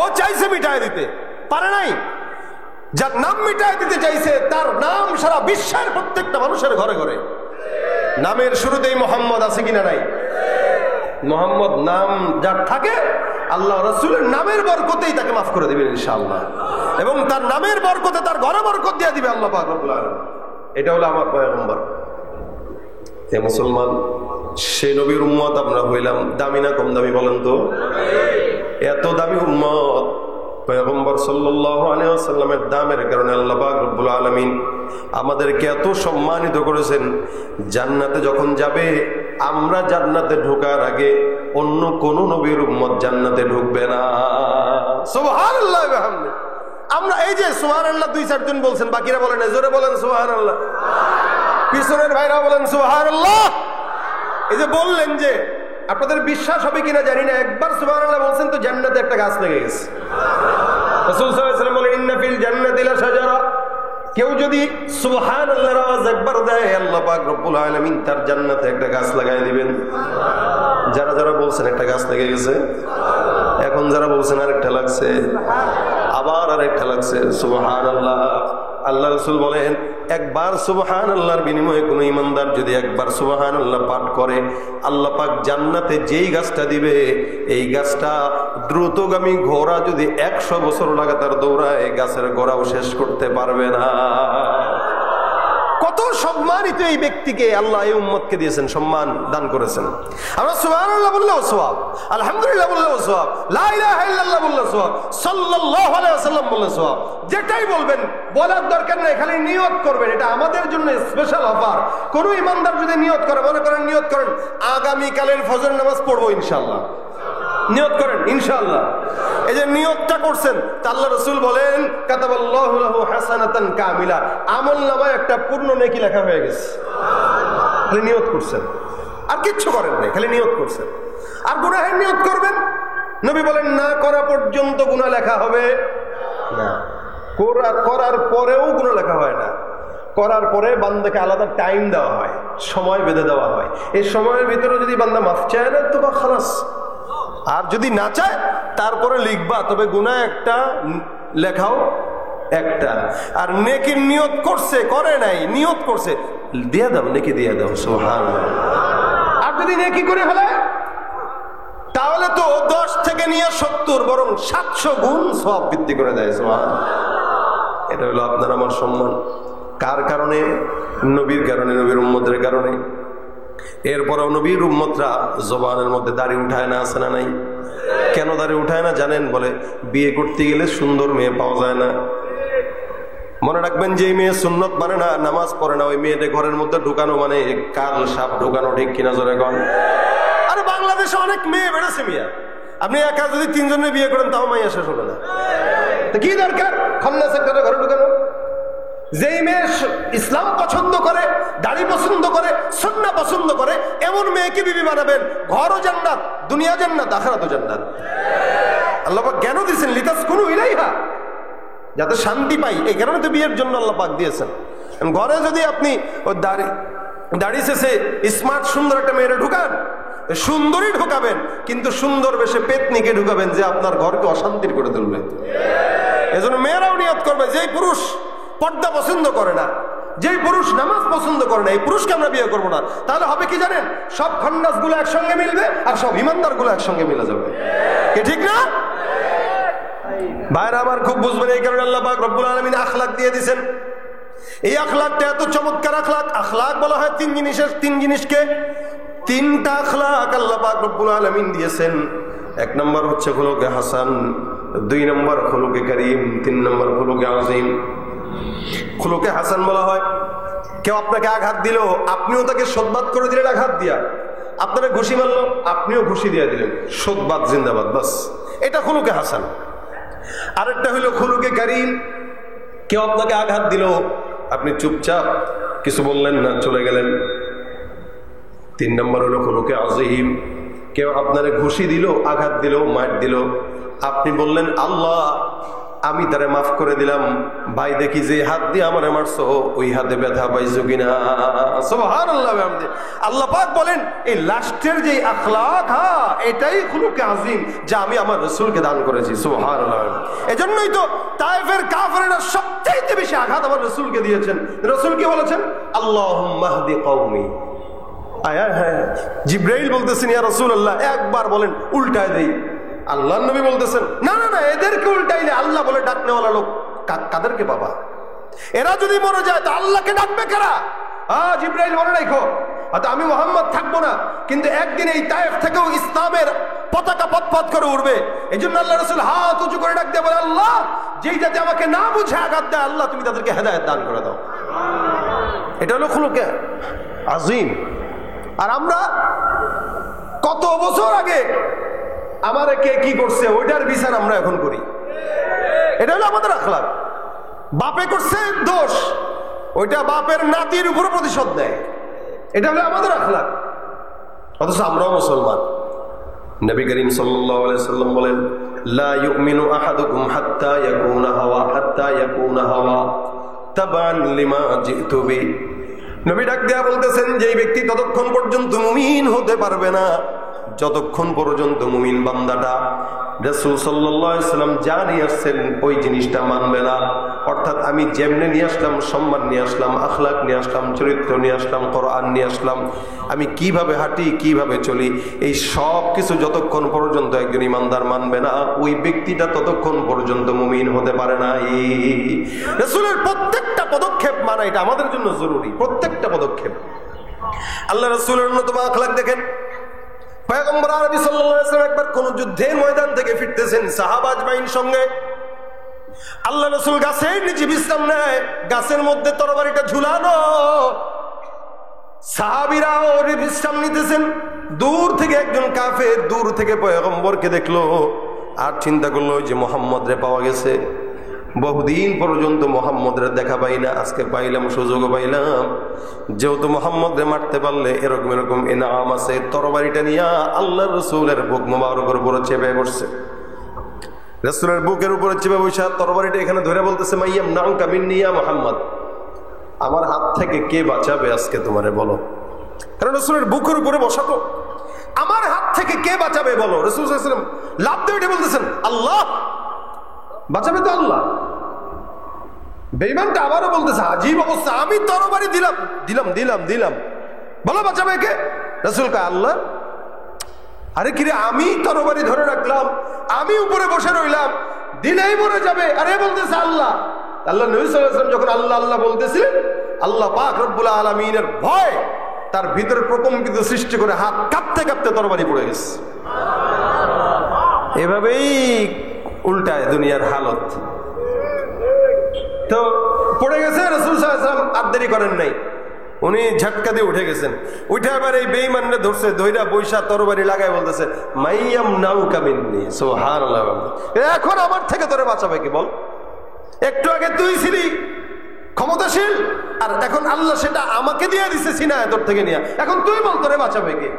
ও চাইছে মিটায় দিতে, পারে নাই। যার নাম মিটায় দিতে চাইছে তার নাম সারা বিশ্বের প্রত্যেকটা মানুষের ঘরে ঘরে। নামের শুরুতেই মোহাম্মদ আছে কিনা নাই? মোহাম্মদ নাম যার থাকে আল্লাহ রাসূলের নামের বরকতেই তাকে মাফ করে দিবেন ইনশাআল্লাহ, এবং তার নামের বরকতে তার ঘরে বরকত দিয়ে দিবে আল্লাহ পাক রব্বুল আলামিন। এটা হলো আমার পয়গম্বর। হে মুসলমান, সেই নবীর উম্মত আমরা হইলাম, দামি না কম দামি বলেন তো? এত দামি উম্মত পয়গম্বর সাল্লাল্লাহু আলাইহি ওয়াসাল্লামের দামের কারণে আল্লাহ পাক রব্বুল আলামিন আমাদেরকে এত সম্মানিত করেছেন। জান্নাতে যখন যাবে, আমরা জান্নাতে ঢোকার আগে অন্য কোন নবীর উম্মত জান্নাতে ঢুকবে না। সুবহানাল্লাহ ওয়া বিহামদিহি। আমরা এই যে সুবহানাল্লাহ 2-4 জন বলছেন, বাকিরা বলেন না, জোরে বলেন সুবহানাল্লাহ। পিছনের ভাইরা বলেন সুবহানাল্লাহ। এই যে বললেন যে আপনাদের বিশ্বাস হবে কিনা জানি না, একবার সুবহানাল্লাহ বলছেন তো জান্নাতে একটা গাছ লেগে গেছে। রাসূল সাল্লাল্লাহু আলাইহি ওয়াসাল্লাম বলেন, ইন্না ফিল জান্নাতি লা শাজারা। কেউ যদি সুবহানাল্লাহর আওয়াজ একবার দেয়, আল্লাহ পাক রব্বুল আলামিন তার জান্নাতে একটা গাছ লাগাই দিবেন। যারা যারা বলছেন একটা গাছ লেগে গেছে, এখন যারা বলছেন আরেকটা লাগছে, আবার আরেকটা লাগছে। সুবহানাল্লাহ। আল্লাহ রাসূল বলেন, একবার সুবহানাল্লাহর বিনিময়ে কোন ইমানদার যদি একবার সুবহানাল্লাহ পাঠ করে, আল্লাহ পাক জান্নাতে যেই গাছটা দিবে, এই গাছটা দ্রুতগামী ঘোড়া যদি 100 বছর লাগাতার দৌড়ায়, গাছের গোড়াও শেষ করতে পারবে না। কত সম্মানিত এই ব্যক্তিকে আল্লাহ এই উম্মতকে দিয়েছেন, সম্মান দান করেছেন। আমরা সুবহানাল্লাহ বললেও সওয়াব, আলহামদুলিল্লাহ বললেও সওয়াব, লা ইলাহা ইল্লাল্লাহ বললেও সওয়াব, সাল্লাল্লাহু আলাইহি ওয়াসাল্লাম বললেও সওয়াব। যেটাই বলবেন বলার দরকার নেই, খালি নিয়ত করবেন। এটা আমাদের জন্য স্পেশাল অফার। কোন ইমানদার যদি নিয়ত করে, মনে করেন নিয়ত করেন আগামী কালের ফজর নামাজ পড়বো ইনশাআল্লাহ, নিয়ত করেন ইনশাআল্লাহ। এই যে নিয়তটা করছেন, তা আল্লাহ রাসূল বলেন, কাতাবাল্লাহু লাহু হাসানাতান কামিলা, আমলনামায় একটা পূর্ণ নেকি লেখা হয়ে গেছে। খালি নিয়ত করছেন, আর কিচ্ছু করেন নাই, খালি নিয়ত করছেন। আর গুনাহের নিয়ত করবেন, নবী বলেন না করা পর্যন্ত গুনাহ লেখা হবে না, করার পরেও গুনাহ লেখা হয় না। করার পরে বান্দাকে আলাদা টাইম দেওয়া হয়, সময় বেঁধে দেওয়া হয়। এই সময়ের ভিতরে যদি বান্দা মাফ চায় না তো বা খালাস, আর যদি না চায় তারপরে লিখবা, তবে গুনাহ একটা লেখাও একটা। আর নেকির নিয়ত করছে, করে নাই, নিয়ত করছে, দিয়ে দাও, নেকি দিয়ে দাও। সুবহানাল্লাহ। আর যদি নেকি করে ফেলে, তাহলে তো 10 থেকে নিয়ে 70 বরং 700 গুণ সওয়াব বৃদ্ধি করে দেয়। সুবহানাল্লাহ। এটা হলো আপনার আমার সম্মান। কার কারণে? নবীর কারণে, নবীর উম্মতের কারণে। এরপরেও নবীর উম্মতরা জবানের মধ্যে দাড়ি উঠায় না, আছে না নাই? কেন দাড়ি উঠায় না জানেন? বলে বিয়ে করতে গেলে সুন্দর মেয়ে পাওয়া যায় না। মনে রাখবেন, যে মেয়ে সুন্নত মানে না, নামাজ পড়ে না, ওই মেয়েটা ঘরের মধ্যে ঢুকানো মানে কাল সাপ ঢুকানো, ঠিক কিনা জোরে কন? আরে বাংলাদেশে অনেক মেয়ে বেড়েছে মিয়া, আপনি একা যদি 3 জনের বিয়ে করেন তাও মাইয়া শেষ হবে না। কি দরকার খন্না সেক্টরে ঘরে ঢুকানো? যেই মেয়ে ইসলাম পছন্দ করে, দাড়ি পছন্দ করে, সুন্নাহ পছন্দ করে, এমন মেয়েকে বিবি বানাবেন, ঘরও জান্নাত, দুনিয়া জান্নাত আখিরাতও জান্নাত। আল্লাহ পাক কেন দিয়েছেন? লিতাসকুনু ইলাইহা, যাতে শান্তি পাই। এই কারণে তো বিয়ের জন্য আল্লাহ পাক দিয়েছেন। ঘরে যদি আপনি ওই দাড়ি শেষে স্মার্ট সুন্দর একটা মেয়েরে ঢুকান, সুন্দরই ঢুকাবেন, কিন্তু সুন্দর বেশে পেতনিকে ঢুকাবেন যে আপনার ঘরকে অশান্তির করে তুলবে। এজন্য মেয়েরাও নিয়ত করবে, যেই পুরুষ পর্দা পছন্দ করে না, যেই পুরুষ নামাজ পছন্দ করে না, এই পুরুষকে আমরা বিয়ে করবো না। তাহলে হবে কি জানেন? সব খন্ডাস গুলো একসঙ্গে মিলবে আর সব ইমানদার গুলো একসঙ্গে মিলে যাবে। কি ঠিক না ভাইরা আমার? খুব বুঝবেন। এই কারণে আল্লাহ পাক রব্বুল আলামিন আখলাক দিয়ে দিয়েছেন। এই আখলাকটা এত চমৎকার আখলাক। আখলাক বলা হয় তিন জিনিসকে। তিনটা আখলাক আল্লাহ পাক রব্বুল আলামিন দিয়েছেন। এক নম্বর হচ্ছে খুলুকে হাসান, 2 নম্বর খুলুকে কারীম, 3 নম্বর খুলুকে আযীম। খুলুকে হাসান বলা হয় কেউ আপনাকে আঘাত দিল, আপনিও তাকে শোধবাদ করে দিলেন আঘাত দিয়া। আপনারা ঘুষি মারলো, আপনিও ঘুষি দিয়ে দিলেন, শোধবাদ জিন্দাবাদ, বাস, এটা খুলুকে হাসান। আরেকটা হইল খুলুকে কারীম, কেউ আপনাকে আঘাত দিল, আপনি চুপচাপ কিছু বললেন না, চলে গেলেন। 3 নম্বর হলো খুলুকে আযীম, কেউ আপনারে ঘুষি দিল, আঘাত দিল, মার দিল, আপনি বললেন আল্লাহ আমি তারে মাফ করে দিলাম, ভাই দেখি যে হাত দিয়ে আমারে মারছো ওই হাতে ব্যথা পাইছো কিনা। সুবহানাল্লাহ। আল্লাহ পাক বলেন এই লাস্টের যে আখলাক, এটাই খুলুকে আযীম, যা আমি আমার রাসূলকে দান করেছি। সুবহানাল্লাহ। এজন্যই তো তায়েফের কাফেররা সবচেয়ে বেশি আঘাত আমার রাসূলকে দিয়েছেন। রাসূল কি বলেছেন? আল্লাহুম্মা হদি কওমি। জিবরাইল বলতেছেন ইয়া রাসূলুল্লাহ একবার বলেন উল্টায় দেই। আল্লাহর নবী বলতেছেন না না না, এদেরকে উল্টাইলে আল্লাহ বলে ডাকনেওয়ালা লোক কাদেরকে পাবা? এরা যদি মরে যায় তো আল্লাহকে ডাকবে কারা? জিবরাইল মনে রাখো, হয়তো আমি মুহাম্মদ থাকবো না, কিন্তু একদিন এই তায়েফ থেকেও ইসলামের পতাকা পথ করে উঠবে। এই জন্য আল্লাহ রাসূল হাত উঁচু করে ডাক দিয়ে বলে আল্লাহ যেই যাতে আমাকে না বুঝে আঘাত দেয়, আল্লাহ তুমি তাদেরকে হেদায়েত দান করে দাও। এটা হলো খুলুকে আযীম। আর আমরা কত বছর আগে আমারে কে কি করছে ওইটার বিচার আমরা এখন করি। এটা হলো আমাদের আখলাক। বাপে করছে দোষ, ওইটা বাপের নাতির উপর প্রতিশোধ দেয়। এটা হলো আমাদের আখলাক। অথচ আমরাও মুসলমান। নবী করিম সাল্লাল্লাহু আলাইহি সাল্লাম বলেন লা ইউমিনু আহাদুকুম হাত্তা ইয়াকুনা হাওয়া তাবান লিমা জিতু বি। নবী ডাক দেয়া বলতেছেন যে ব্যক্তি ততক্ষণ পর্যন্ত মুমিন হতে পারবে না যতক্ষণ পর্যন্ত মুমিন বান্দাটা রাসূল সাল্লাল্লাহু আলাইহি সাল্লাম যা নিয়ে আসছেন ওই জিনিসটা মানবে না। অর্থাৎ আমি যেমনে নিয়ে আসলাম, সম্মান নিয়ে আসলাম, আখলাক নিয়ে আসলাম, চরিত্র নিয়ে আসলাম, কোরআন নিয়ে আসলাম, আমি কিভাবে হাঁটি, কিভাবে চলি, এই সব কিছু যতক্ষণ পর্যন্ত একজন ইমানদার মানবে না ওই ব্যক্তিটা ততক্ষণ পর্যন্ত মুমিন হতে পারে না। রাসূলের প্রত্যেকটা পদক্ষেপ মানা এটা আমাদের জন্য জরুরি। প্রত্যেকটা পদক্ষেপ। আল্লাহ রাসূলের অন্যতম আখলাক দেখেন, পয়গম্বর আরবি সাল্লাল্লাহু আলাইহি ওয়াসাল্লাম একবার কোন যুদ্ধের ময়দান থেকে ফিরতেছেন সাহাবা আজমাইন সঙ্গে। আল্লাহ রাসূল গাছের নিচে বিশ্রাম নেয়, গাছের মধ্যে তরবারিটা ঝুলানো, সাহাবীরা ওরে বিশ্রাম নিতেছেন। দূর থেকে একজন কাফের দূর থেকে পয়গম্বরকে দেখলো আর চিন্তা করলো যে মুহাম্মদ রে পাওয়া গেছে, বহুদিন পর্যন্ত মোহাম্মদের দেখা পাই না, আজকে পাইলাম, সুযোগও পাইলাম, যেহেতু মোহাম্মদরে মারতে পারলে এরকম এরকম ইনাম আছে। তরবারিটা নিয়ে আল্লাহ রসুলের বুক মোবারকের উপরে চেপে বসছে। রসুলের বুকের উপরে চেপে বসে তরবারিটা এখানে ধরে বলতেছে মাইয়াম নাউকা মিন্নি ইয়া মুহাম্মদ, আমার হাত থেকে কে বাঁচাবে আজকে তোমারে বলো। কারণ রসুলের বুকের উপরে বসাতো, আমার হাত থেকে কে বাঁচাবে বলো। রসুল সাল্লাল্লাহু আলাইহি ওয়াসাল্লাম লাফ দিয়ে উঠে বলতেছেন আল্লাহ বাঁচাবে তো আল্লাহ। বেঈমানটা আবারও বলতেছে আজীব অবস্থা, আমি তরবারি দিলাম দিলাম দিলাম দিলাম, বলো বাঁচাবে কে? রাসূল কয় আল্লাহ। আরে কিরে, আমি তরবারি ধরে রাখলাম, আমি উপরে বসে রইলাম, দিলেই মরে যাবে, আরে বলতেছে আল্লাহ। আল্লাহ নবী সাল্লাল্লাহু আলাইহি ওয়াসাল্লাম যখন আল্লাহ আল্লাহ বলতেছিলেন, আল্লাহ পাক রব্বুল আলামিনের ভয় তার ভিতরে প্রকম্পিত সৃষ্টি করে হাত কাঁপতে কাঁপতে তরবারি পড়ে গেছে। এভাবেই উল্টায় দুনিয়ার হালত। তো পড়ে গেছে, রাসূল সাল্লাল্লাহু আলাইহি ওয়াসাল্লাম আর দেরি করেন নাই, উনি ঝটকা দিয়ে উঠে গেছেন। উঠে আবার এই বেঈমানরে ধরছে, ধইরা বৈশা তরবারি লাগায় বলতেছে মাইয়াম নাউকা মিন্নি। সুবহানাল্লাহ। এখন আমার থেকে তোরে বাঁচাবে কি বল? একটু আগে তুই ছিলি ক্ষমতাশীল, আর এখন আল্লাহ সেটা আমাকে দিয়ে দিছে সিনায় তোর থেকে নিয়ে, এখন তুই বল তোরে বাঁচাবে কে?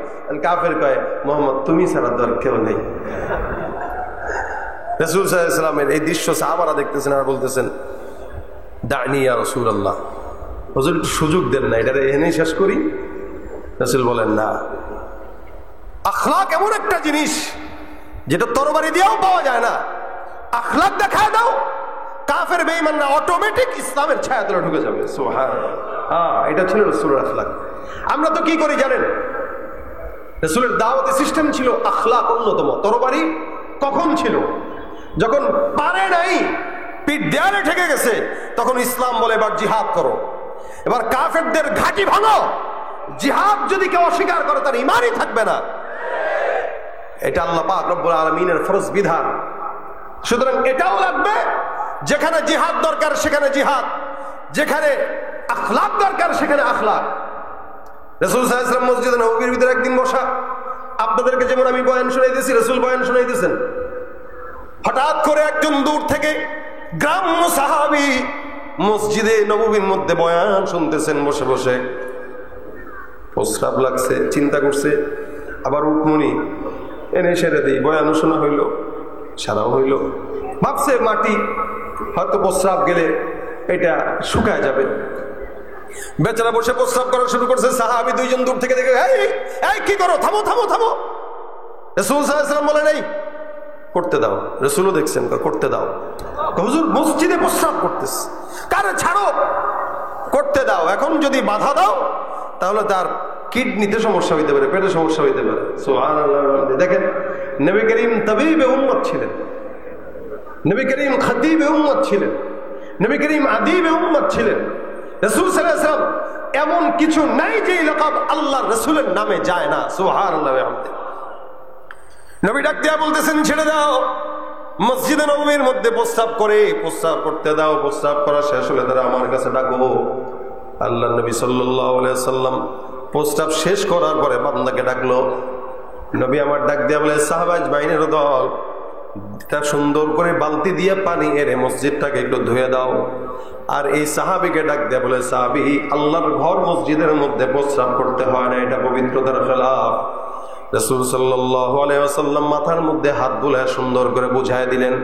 কাফের কয় মোহাম্মদ তুমি ছাড়া তোর কেউ নেই। রাসূল সাল্লাল্লাহু আলাইহি ওয়াসাল্লামের এই দৃশ্য সাহাবারা দেখতেছেন আর বলতেছেন দানি ইয়া রাসূলুল্লাহ, হুজুর একটু সুযোগ দেন না, এটা এনেই শেষ করি। রাসূল বলেন না, আখলাক এমন একটা জিনিস যেটা তরবারি দিয়েও পাওয়া যায় না। আখলাক দেখায় দাও, কাফের বেঈমানরা অটোমেটিক ইসলামের ছায়াতলে ঢুকে যাবে। সুবহানাল্লাহ, এটা ছিল রাসূলের আখলাক। আমরা তো কি করি জানেন, রাসূলের দাওয়াতি সিস্টেম ছিল আখলাক অন্যতম। তরবারি কখন ছিল? যখন পারে নাই, পিঠ দেয়ালে ঠেকে গেছে, তখন ইসলাম বলে এবার জিহাদ করো, এবার কাফেরদের ঘাঁটি ভাঙো। জিহাদ যদি কেউ অস্বীকার করে তার ঈমানই থাকবে না। এটা আল্লাহ পাক রব্বুল আলামিনের ফরজ বিধান। সুতরাং এটাও লাগবে, যেখানে জিহাদ দরকার সেখানে জিহাদ, যেখানে আখলাক দরকার সেখানে আখলাক। রাসূল সাল্লাল্লাহু আলাইহি ওয়াসাল্লাম মসজিদে নববীর ভিতরে একদিন বসা, আপনাদেরকে যেমন আমি বয়ান শোনাইতেছি, রাসূল বয়ান শোনাইতেছেন। হঠাৎ করে একজন দূর থেকে গ্রাম্য সাহাবী মসজিদে নববীর মধ্যে বয়ান শুনতেছেন বসে বসে, প্রস্রাব লাগছে, চিন্তা করছে আবার উঠমনি এনে সেরে দিই, বয়ানও শোনা হইল, সারাও হইল, ভাবছে মাটি হয়তো প্রস্রাব গেলে এটা শুকায় যাবে। বেচারা বসে প্রস্রাব করা শুরু করছে, সাহাবী দুইজন দূর থেকে দেখে এই কি করো, থামো থামো থামো। রাসূল সাল্লাল্লাহু আলাইহি ওয়াসাল্লাম বলেন এই করতে দাও। রাসূলও দেখছেন করতে দাও। হুজুর মসজিদে প্রস্রাব করতেছে, কারে ছাড়ো, করতে দাও। এখন যদি বাধা দাও তাহলে তার কিডনিতে সমস্যা হইতে পারে, পেটে সমস্যা হইতে পারে। সুবহানাল্লাহ। দেখেন নবী করিম তাবিবে উম্মত ছিলেন, নবী করিম খতিবে উম্মত ছিলেন, নবী করিম আদিবে উম্মত ছিলেন। রাসূল সাল্লাল্লাহু আলাইহি ওয়াসাল্লাম এমন কিছু নাই যে লাকাব আল্লাহর রাসূলের নামে যায় না। সুবহানাল্লাহ। নবী ডাক দিয়া বলতেছেন ছেড়ে দাও, মসজিদে নববীর মধ্যে প্রস্রাব করে, প্রস্রাব করতে দাও, প্রস্রাব করা শেষ হলে তারা আমার কাছে ডাকো। আল্লাহ নবী সাল্লাল্লাহু আলাইহি ওয়াসাল্লাম প্রস্রাব শেষ করার পরে বান্দাকে ডাকলো। নবী আমার ডাক দিয়া বলে সাহাবাজ বাহিনীর দল, তা সুন্দর করে বালতি দিয়ে পানি এনে মসজিদটাকে একটু ধুয়ে দাও। আর এই সাহাবীকে ডাক দিয়া বলে সাহাবী, আল্লাহর ঘর মসজিদের মধ্যে প্রস্রাব করতে হয় না, এটা পবিত্রতার খেলাফ। রাসূল সাল্লাল্লাহু আলাইহি ওয়াসাল্লাম মাথার মধ্যে হাত বুলায় সুন্দর করে বুঝায় দিলেন।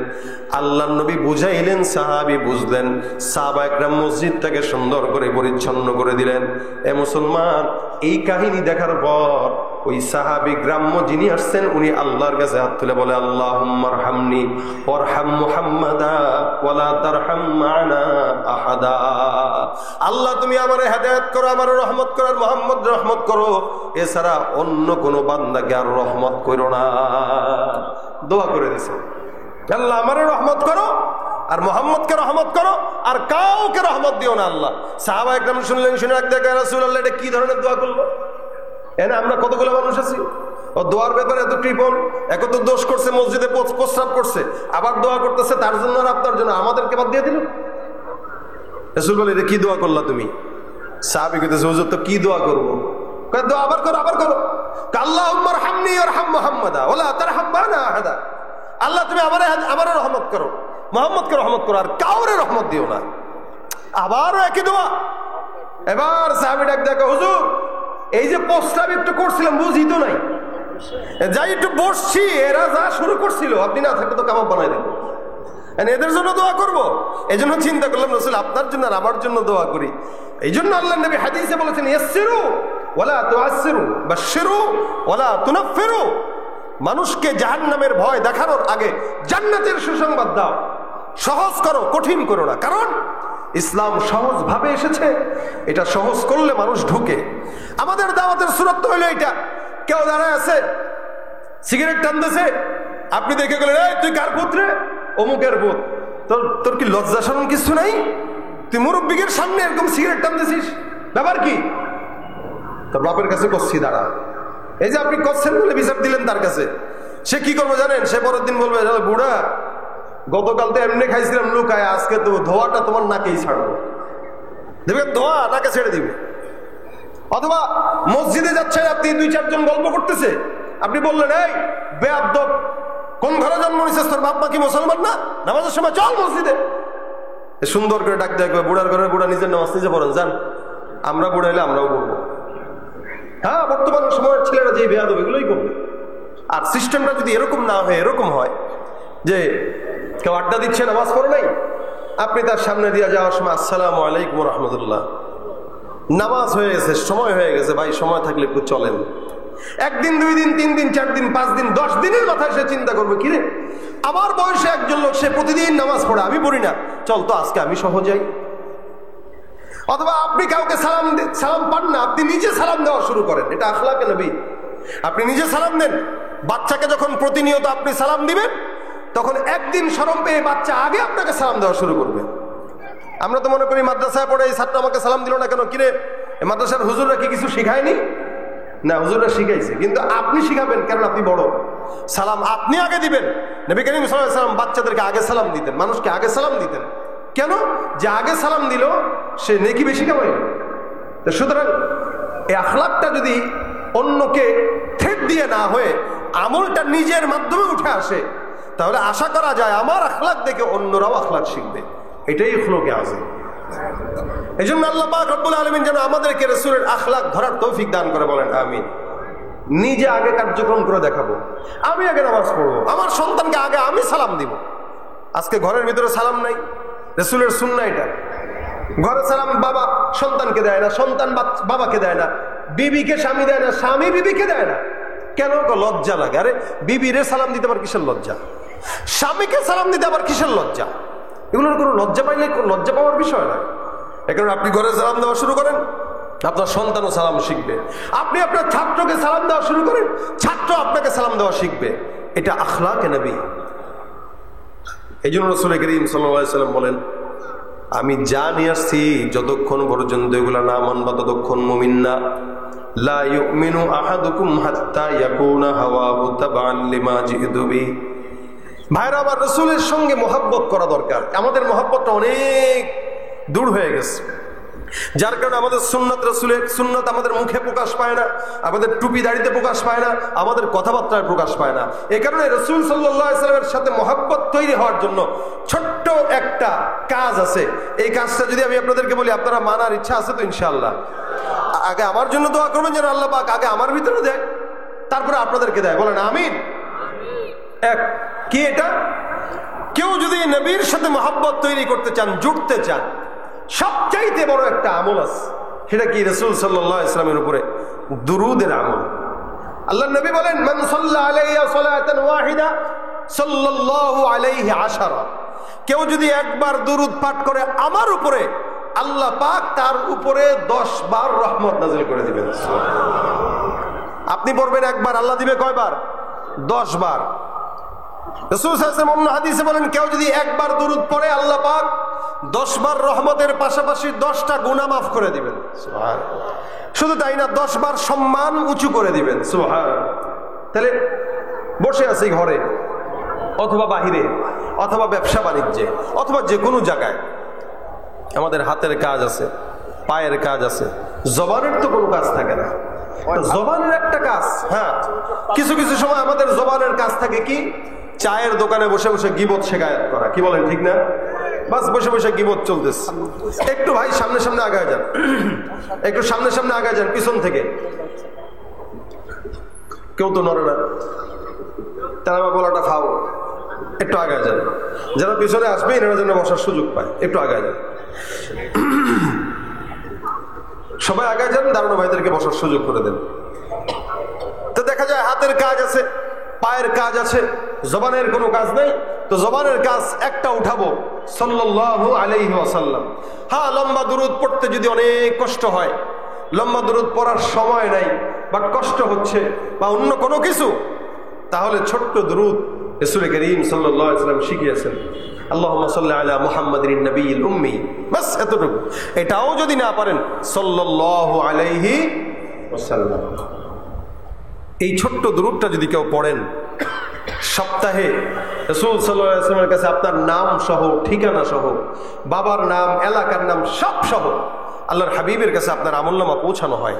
আল্লাহর নবী বুঝাইলেন, সাহাবী বুঝলেন, সাহাবা একরাম মসজিদটাকে সুন্দর করে পরিচ্ছন্ন করে দিলেন। এ মুসলমান, এই কাহিনী দেখার পর ওই সাহাবী গ্রাম্য যিনি আসছেন উনি আল্লাহর কাছে হাত তুলে বলে আল্লাহুম্মা আরহামনি ওয়ারহাম মুহাম্মাদা ওয়ালা তারহাম মা'না আহাদা। আল্লাহ তুমি আমারে হেদায়েত করো, আমারে রহমত করো, আর মুহাম্মদ রহমত করো, এছাড়া অন্য কোনো বান্দাকে আর রহমত করো না। দোয়া করে দিয়েছে আল্লাহ আমারে রহমত করো আর মুহাম্মদকে রহমত করো, আর কাউকে রহমত দিও না। আল্লাহ সাহাবা একরাম শুনলেন, শুনে এক দেখে রাসূলুল্লাহ এটা কি ধরনের দোয়া করলো। এনে আমরা কতগুলো মানুষ আছি ও দোয়ার ব্যাপারে এত কৃপণ, এক তো দোষ করছে, মসজিদে প্রস্রাব করছে, আবার দোয়া করতেছে তার জন্য আর আপনার জন্য, আমাদেরকে বাদ দিয়ে দিল। রাসূল বলে এটা কি দোয়া করলা তুমি? সাহাবী কইতেছে হুজুর তো কি দোয়া করবো? কয় দোয়া আবার করো, আবার করো। আল্লাহুম্মা আরহামনি ওয়ারহাম মুহাম্মাদা ওয়ালা তারহাম মা'না আহাদা। আল্লাহ তুমি আমারে রহমত করো, মুহাম্মদকে রহমত করো, আর কাউরে রহমত দিও না। আবারও একই দোয়া। এবার সাহাবী ডাক দেখো হুজুর এই যে প্রস্তাব একটু করছিলাম বুঝি তো নাই, যাই একটু বসছি, এরা যা শুরু করছিল আপনি না থাকলে তো কাবাব বানাই দেবো, এদের জন্য দোয়া করবো। এই জন্য চিন্তা করলাম রাসূল আপনার জন্য আর আমার জন্য দোয়া করি। এই জন্য আল্লাহ নবী হাদিসে বলেছেন ইয়াসসিরু ওয়ালা তুআসসিরু বাশশিরু ওয়ালা তুনাফফিরু। মানুষকে জাহান্নামের ভয় দেখানোর আগে জান্নাতের সুসংবাদ দাও, সহজ করো, কঠিন করো না। কারণ ইসলাম সহজ ভাবে এসেছে, এটা সহজ করলে মানুষ ঢুকে। আমাদের দাওয়াতের সূরত তো হলো এটা, কেউ দাঁড়ায় আছে সিগারেট টানতেছে, আপনি দেখে গেলেন এই তুই কার পুত্রে? অমুকের পুত। তোর কি লজ্জা শরম কিছু নাই? তুই মুরব্বিকের সামনে এরকম সিগারেট টানতেছিস, ব্যাপার কি? তোর বাপের কাছে করছি দাঁড়া। এই যে আপনি করছেন বলে বিচার দিলেন তার কাছে, সে কি করবো জানেন? সে পরের দিন বলবে বুড়া গতকাল তো এমনি খাইছিলাম লুকায়, আজকে তো ধোয়াটা তোমার নাকেই ছাড়বো, দেবে ধোয়া নাকে ছেড়ে দিবে। অথবা মসজিদে যাচ্ছেন আপনি, দুই চারজন গল্প করতেছে, আপনি বললেন এই বেয়াদব কোন ঘরে জন্ম নিছিস, তোর বাপ মা কি মুসলমান না? নামাজের সময় চল মসজিদে। সুন্দর করে ডাক দেয়, বুড়ার ঘরের বুড়া নিজের নামাজ নিজে পড়েন, যান, আমরা বুড়া হলে আমরাও পড়বো। হ্যাঁ, বর্তমান সময়ের ছেলেরা যে বেয়াদব এগুলোই করবে। আর সিস্টেমটা যদি এরকম না হয়, এরকম হয় যে কেউ আড্ডা দিচ্ছে, নামাজ পড়ে নাই, আপনি তার সামনে দিয়ে যাওয়ার সময় আসসালামু আলাইকুম রহমতুল্লাহ, নামাজ হয়ে গেছে, সময় হয়ে গেছে, ভাই সময় থাকলে একটু চলেন। একদিন, 2 দিন, 3 দিন, 4 দিন, 5 দিন, 10 দিনের মাথায় সে চিন্তা করবে, কিরে আমার বয়সে একজন লোক সে প্রতিদিন নামাজ পড়ে, আমি পড়ি না, চল তো আজকে আমি সহ যাই। অথবা আপনি কাউকে সালাম পান না, আপনি নিজে সালাম দেওয়া শুরু করেন, এটা আখলাকে নবী। আপনি নিজে সালাম দেন। বাচ্চাকে যখন প্রতিনিয়ত আপনি সালাম দিবেন, তখন একদিন শরম পেয়ে বাচ্চা আগে আপনাকে সালাম দেওয়া শুরু করবে। আমরা তো মনে করি মাদ্রাসায় পড়ে এই ছাত্র আমাকে সালাম দিল না কেন, কিরে মাদ্রাসার হুজুররা কি কিছু শিখায়নি? না, হুজুররা শিখাইছে, কিন্তু আপনি শিখাবেন, কারণ আপনি বড়। সালাম আপনি আগে দিবেন। নবী করিম সাল্লাল্লাহু আলাইহি ওয়াসাল্লাম বাচ্চাদেরকে আগে সালাম দিতেন, মানুষকে আগে সালাম দিতেন। কেন? যে আগে সালাম দিল সে নেকি বেশি কামাই। সুতরাং এই আখলাকটা যদি অন্যকে ঠেট দিয়ে না হয়ে আমলটা নিজের মাধ্যমে উঠে আসে, তাহলে আশা করা যায় আমার আখলাক দেখে অন্যরাও আখলাক শিখবে। এটাই খুলুকে আযীম। এই জন্য আল্লাহ পাক রব্বুল আলামিন যেন আমাদেরকে রাসূলের আখলাক ধরার তৌফিক দান করে, বলেন আমিন। নিজে আগে কার্যক্রম করে দেখাবো, আমি আগে নামাজ পড়বো, আমার সন্তানকে আগে আমি সালাম দিব। আজকে ঘরের ভিতরে সালাম নাই, রাসূলের সুন্নাহ এটা। ঘরে সালাম বাবা সন্তানকে দেয় না, সন্তান বাবাকে দেয় না, বিবিকে স্বামী দেয় না, স্বামী বিবিকে দেয় না। কেন? লজ্জা লাগে। আরে বিবিরে সালাম দিতে আবার কিসের লজ্জা? স্বামীকে সালাম দিতে আবার কিসের লজ্জা? এগুলোর কোনো লজ্জা পাইলে লজ্জা পাওয়ার বিষয় না। এখন আপনি ঘরে সালাম দেওয়া শুরু করেন, আপনার সন্তানও সালাম শিখবে। আপনি আপনার ছাত্রকে সালাম দেওয়া শুরু করেন, ছাত্র আপনাকে সালাম দেওয়া শিখবে। এটা আখলাকে নবী। এই জন্য রাসূল করিম সাল্লাল্লাহু আলাইহি ওয়াসাল্লাম বলেন, আমি যা নিয়ে আসছি যতক্ষণ পর্যন্ত এগুলা না মানবা ততক্ষণ মুমিন না। লা ইউমিনু আহাদুকুম হাত্তা ইয়াকুনা হাওয়াহু তাবান লিমা জিতু বি। ভাইরা, আবার রাসূলের সঙ্গে মহব্বত করা দরকার। আমাদের মহব্বতটা অনেক দূর হয়ে গেছে, যার কারণে আমাদের সুন্নাত, রাসূলের সুন্নাত আমাদের মুখে প্রকাশ পায় না, আমাদের টুপি দাড়িতে প্রকাশ পায় না, আমাদের কথাবার্তায় প্রকাশ পায় না। এই কারণে রাসূল সাল্লাল্লাহু আলাইহি ওয়াসাল্লামের সাথে মহব্বত তৈরি হওয়ার জন্য ছোট্ট একটা কাজ আছে। এই কাজটা যদি আমি আপনাদেরকে বলি, আপনারা মানার ইচ্ছা আছে তো? ইনশাআল্লাহ। আগে আমার জন্য দোয়া করবেন যেন আল্লাহ পাক আগে আমার ভিতরে দেয়, তারপরে আপনাদেরকে দেয়। বলেন আমিন। এক কি এটা? কেউ যদি নবীর সাথে মহব্বত তৈরি করতে চান, জুড়তে চান, সবচাইতে বড় একটা আমল আছে। সেটা কি? রাসূল সাল্লাল্লাহু আলাইহি ওয়াসাল্লামের উপরে দুরুদের আমল। আল্লাহর নবী বলেন, মান সাল্লা আলাইয়া সালাতান ওয়াহিদা সাল্লাল্লাহু আলাইহি আশারা। কেউ যদি একবার দুরুদ পাঠ করে আমার উপরে, আল্লাহ পাক তার উপরে 10 বার রহমত নাযিল করে দিবেন। আপনি পড়বেন একবার, আল্লাহ দিবে কয়বার? 10 বার। রাসূল সাল্লাল্লাহু আলাইহি ওয়াসাল্লাম অন্য হাদিসে বলেন, কেউ যদি একবার দুরুদ পড়ে, আল্লাহ পাক 10 বার রহমতের পাশাপাশি 10টা গুনাহ মাফ করে দিবেন। সুবহানাল্লাহ। শুধু তাই না, 10 বার সম্মান উঁচু করে দিবেন। সুবহানাল্লাহ। তাহলে বসে আছি ঘরে অথবা বাহিরে অথবা ব্যবসা বাণিজ্যে অথবা যে কোনো জায়গায়, আমাদের হাতের কাজ আছে, পায়ের কাজ আছে, জবানের তো কোনো কাজ থাকে না। জবানের একটা কাজ, হ্যাঁ, কিছু কিছু সময় আমাদের জবানের কাজ থাকে কি? চায়ের দোকানে বসে বসে গীবত শেখায়াত করা। কি বলেন, ঠিক না? বাস বসে বসে গীবত চলতেছে। একটু ভাই সামনে সামনে আগায় যান, একটু সামনে সামনে আগায় যান, পিছন থেকে কেউ তো নড়ে না, তারা বলাটা খাও, একটু আগায় যান। যারা পিছনে আসবে এনারা যেন বসার সুযোগ পায়, একটু আগায় যান। সবাই আগায় যান, দাঁড়ানো ভাইদেরকে বসার সুযোগ করে দেন। তো দেখা যায় হাতের কাজ আছে, পায়ের কাজ আছে, জবানের কোনো কাজ নেই। তো জবানের কাজ একটা উঠাবো, সাল্লাল্লাহু আলাইহি ওয়াসাল্লাম। হ্যাঁ, লম্বা দুরুদ পড়তে যদি অনেক কষ্ট হয়, লম্বা দুরুদ পড়ার সময় নাই বা কষ্ট হচ্ছে বা অন্য কোনো কিছু, তাহলে ছোট্ট দুরুদ রাসূল করিম সাল্লাল্লাহু আলাইহি ওয়াসাল্লাম শিখিয়েছেন, আল্লাহুম্মা সাল্লি আলা মুহাম্মাদিন নবিয়্যিল উম্মি। বাস এতটুকু। এটাও যদি না পারেন, সাল্লাল্লাহু আলাইহি ওয়াসাল্লাম। এই ছোট্ট দুরুদটা যদি কেউ পড়েন, সপ্তাহে রাসূল সাল্লাল্লাহু আলাইহি ওয়াসাল্লামের কাছে আপনার নাম সহ, ঠিকানা সহ, বাবার নাম, এলাকার নাম সব সহ আল্লাহর হাবিবের কাছে আপনার আমলনামা পৌঁছানো হয়।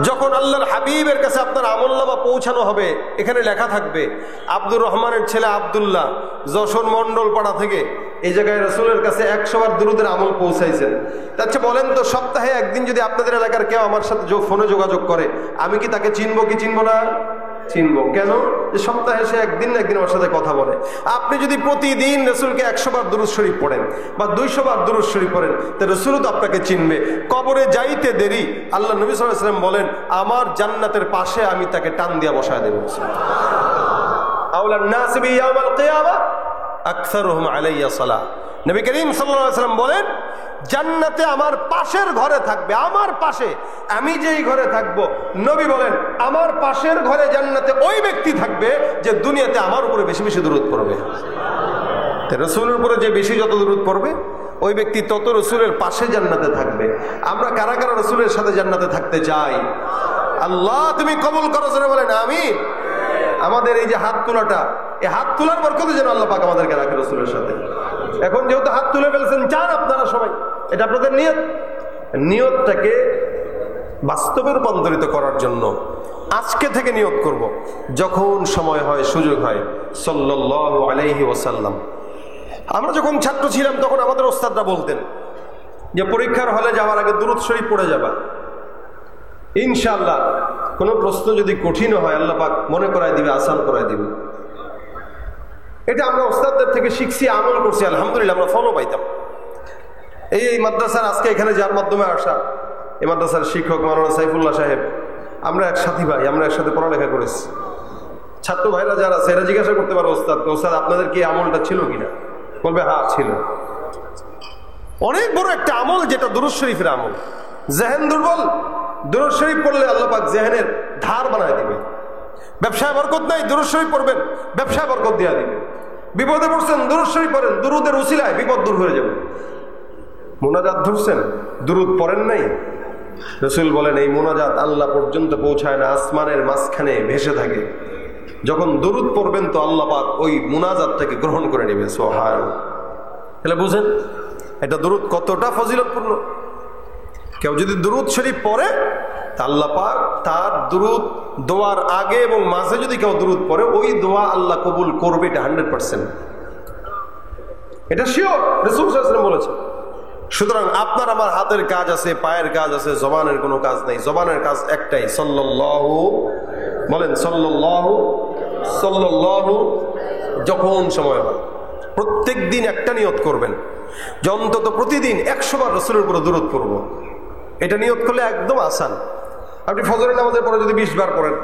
যখন আল্লাহর হাবিবের কাছে আপনার আমলনামা পৌঁছানো হবে, এখানে লেখা থাকবে আব্দুর রহমানের ছেলে আব্দুল্লাহ যশোর মন্ডল পাড়া থেকে এই জায়গায় রাসূলের কাছে 100 বার দুরুদের আমল পৌঁছাইছেন। আচ্ছা বলেন তো, সপ্তাহে একদিন যদি আপনাদের এলাকার কেউ আমার সাথে ফোনে যোগাযোগ করে, আমি কি তাকে চিনবো কি চিনবো না? চিনবো। কেন? যে সপ্তাহে সে একদিন না একদিন আমার সাথে কথা বলে। আপনি যদি প্রতিদিন রাসূলকে 100 বার দুরূদ শরীফ পড়েন বা 200 বার দুরূদ শরীফ পড়েন, তো রাসূলও তো আপনাকে চিনবে। কবরে যাইতে দেরি, আল্লাহ নবী সাল্লাল্লাহু আলাইহি ওয়াসাল্লাম বলেন, আমার জান্নাতের পাশে আমি তাকে টান দিয়া বসায় দেব। আউলান নাস বি ইয়াউমাল কিয়ামা আকসারুহুম আলাইয়া সালাহ। নবী করিম সাল্লাল্লাহু আলাইহি ওয়াসাল্লাম বলেন, জান্নাতে আমার পাশের ঘরে থাকবে, আমার পাশে, আমি যেই ঘরে থাকবো, নবী বলেন আমার পাশের ঘরে জান্নাতে ওই ব্যক্তি থাকবে যে দুনিয়াতে আমার উপরে বেশি বেশি দুরূদ পড়বে। রাসূলের উপরে যে বেশি যত দুরূদ পড়বে, ওই ব্যক্তি তত রাসূলের পাশে জান্নাতে থাকবে। আমরা কারা কারা রাসূলের সাথে জান্নাতে থাকতে চাই? আল্লাহ তুমি কবুল করো, জোরে বলেন আমিন। আমাদের এই যে হাত তোলাটা, এই হাত তোলার বরকতে যেন আল্লাহ পাক আমাদেরকে রাখে রাসূলের সাথে। এখন যেহেতু হাত তুলে ফেলছেন, চান আপনারা সবাই, এটা আপনাদের নিয়ত। নিয়তটাকে বাস্তবে রূপান্তরিত করার জন্য আজকে থেকে নিয়ত করব, যখন সময় হয়, সুযোগ হয়। সাল্লাল্লাহু আলাইহি ওয়াসাল্লাম। আমরা যখন ছাত্র ছিলাম তখন আমাদের ওস্তাদরা বলতেন যে পরীক্ষার হলে যাওয়ার আগে দুরূদ শরীফ পড়ে যাবা, ইনশাআল্লাহ কোনো প্রশ্ন যদি কঠিন হয় আল্লাহ পাক মনে করায় দিবে, আসান করায় দিবে। এটা আমরা ওস্তাদদের থেকে শিখছি, আমল করছি, আলহামদুলিল্লাহ আমরা ফলো পাইতাম। এই মাদ্রাসার আজকে এখানে যার মাধ্যমে আসা, এই মাদ্রাসার শিক্ষক মাওলানা সাইফুল্লাহ সাহেব, আমরা এক সাথী ভাই, আমরা একসাথে পড়ালেখা করেছি। ছাত্র ভাইরা যারা আছে এরা জিজ্ঞাসা করতে পারে ওস্তাদকে, ওস্তাদ আপনাদের কি আমলটা ছিল কিনা? বলবে হ্যাঁ ছিল। অনেক বড় একটা আমল যেটা দুরূদ শরীফের আমল। জেহেন দুর্বল, দুরূদ শরীফ পড়লে আল্লাহ পাক জেহেনের ধার বানায় দিবে। ব্যবসায় বরকত নাই, দুরূদ শরীফ পড়বেন, ব্যবসায় বরকত দিয়ে দিবে। বিপদে পড়ছেন, দুরূদ শরীফ পড়েন, দুরুদের উসিলায় বিপদ দূর হয়ে যাবে। মুনাজাত ধরছেন, দুরুদ পড়েন নাই, রাসূল বলেন এই মুনাজাত আল্লাহ পর্যন্ত পৌঁছায় না, আসমানের মাঝখানে ভেসে থাকে। যখন দুরুদ পড়বেন তো আল্লাহ পাক ওই মুনাজাতটাকে গ্রহণ করে নেবে। সুবহানাল্লাহ। তাহলে বুঝেন এটা দুরুদ কতটা ফজিলতপূর্ণ। কেউ যদি দুরুদ শরীফ পড়ে, আল্লাহ পাক তার দুরুদ দোয়ার আগে এবং মাঝে যদি কেউ দুরুদ পড়ে, ওই দোয়া আল্লাহ কবুল করবে, এটা 100%। এটা শিওর, রাসূল সাল্লাল্লাহু আলাইহি ওয়াসাল্লাম বলেছেন। সুতরাং আপনার আমার হাতের কাজ আছে, পায়ের কাজ আছে, জবানের কোনো কাজ নাই। জবানের কাজ একটাই, সাল্লাল্লাহু, বলেন সাল্লাল্লাহু, সাল্লাল্লাহু। যখন সময় হয় প্রত্যেক দিন একটা নিয়ত করবেন যে অন্তত প্রতিদিন 100 বার রাসূলের উপর দুরূদ পড়ব। এটা নিয়ত করলে একদম আসান। আপনি ফজরের নামাজের পরে যদি 20 বার পড়েন,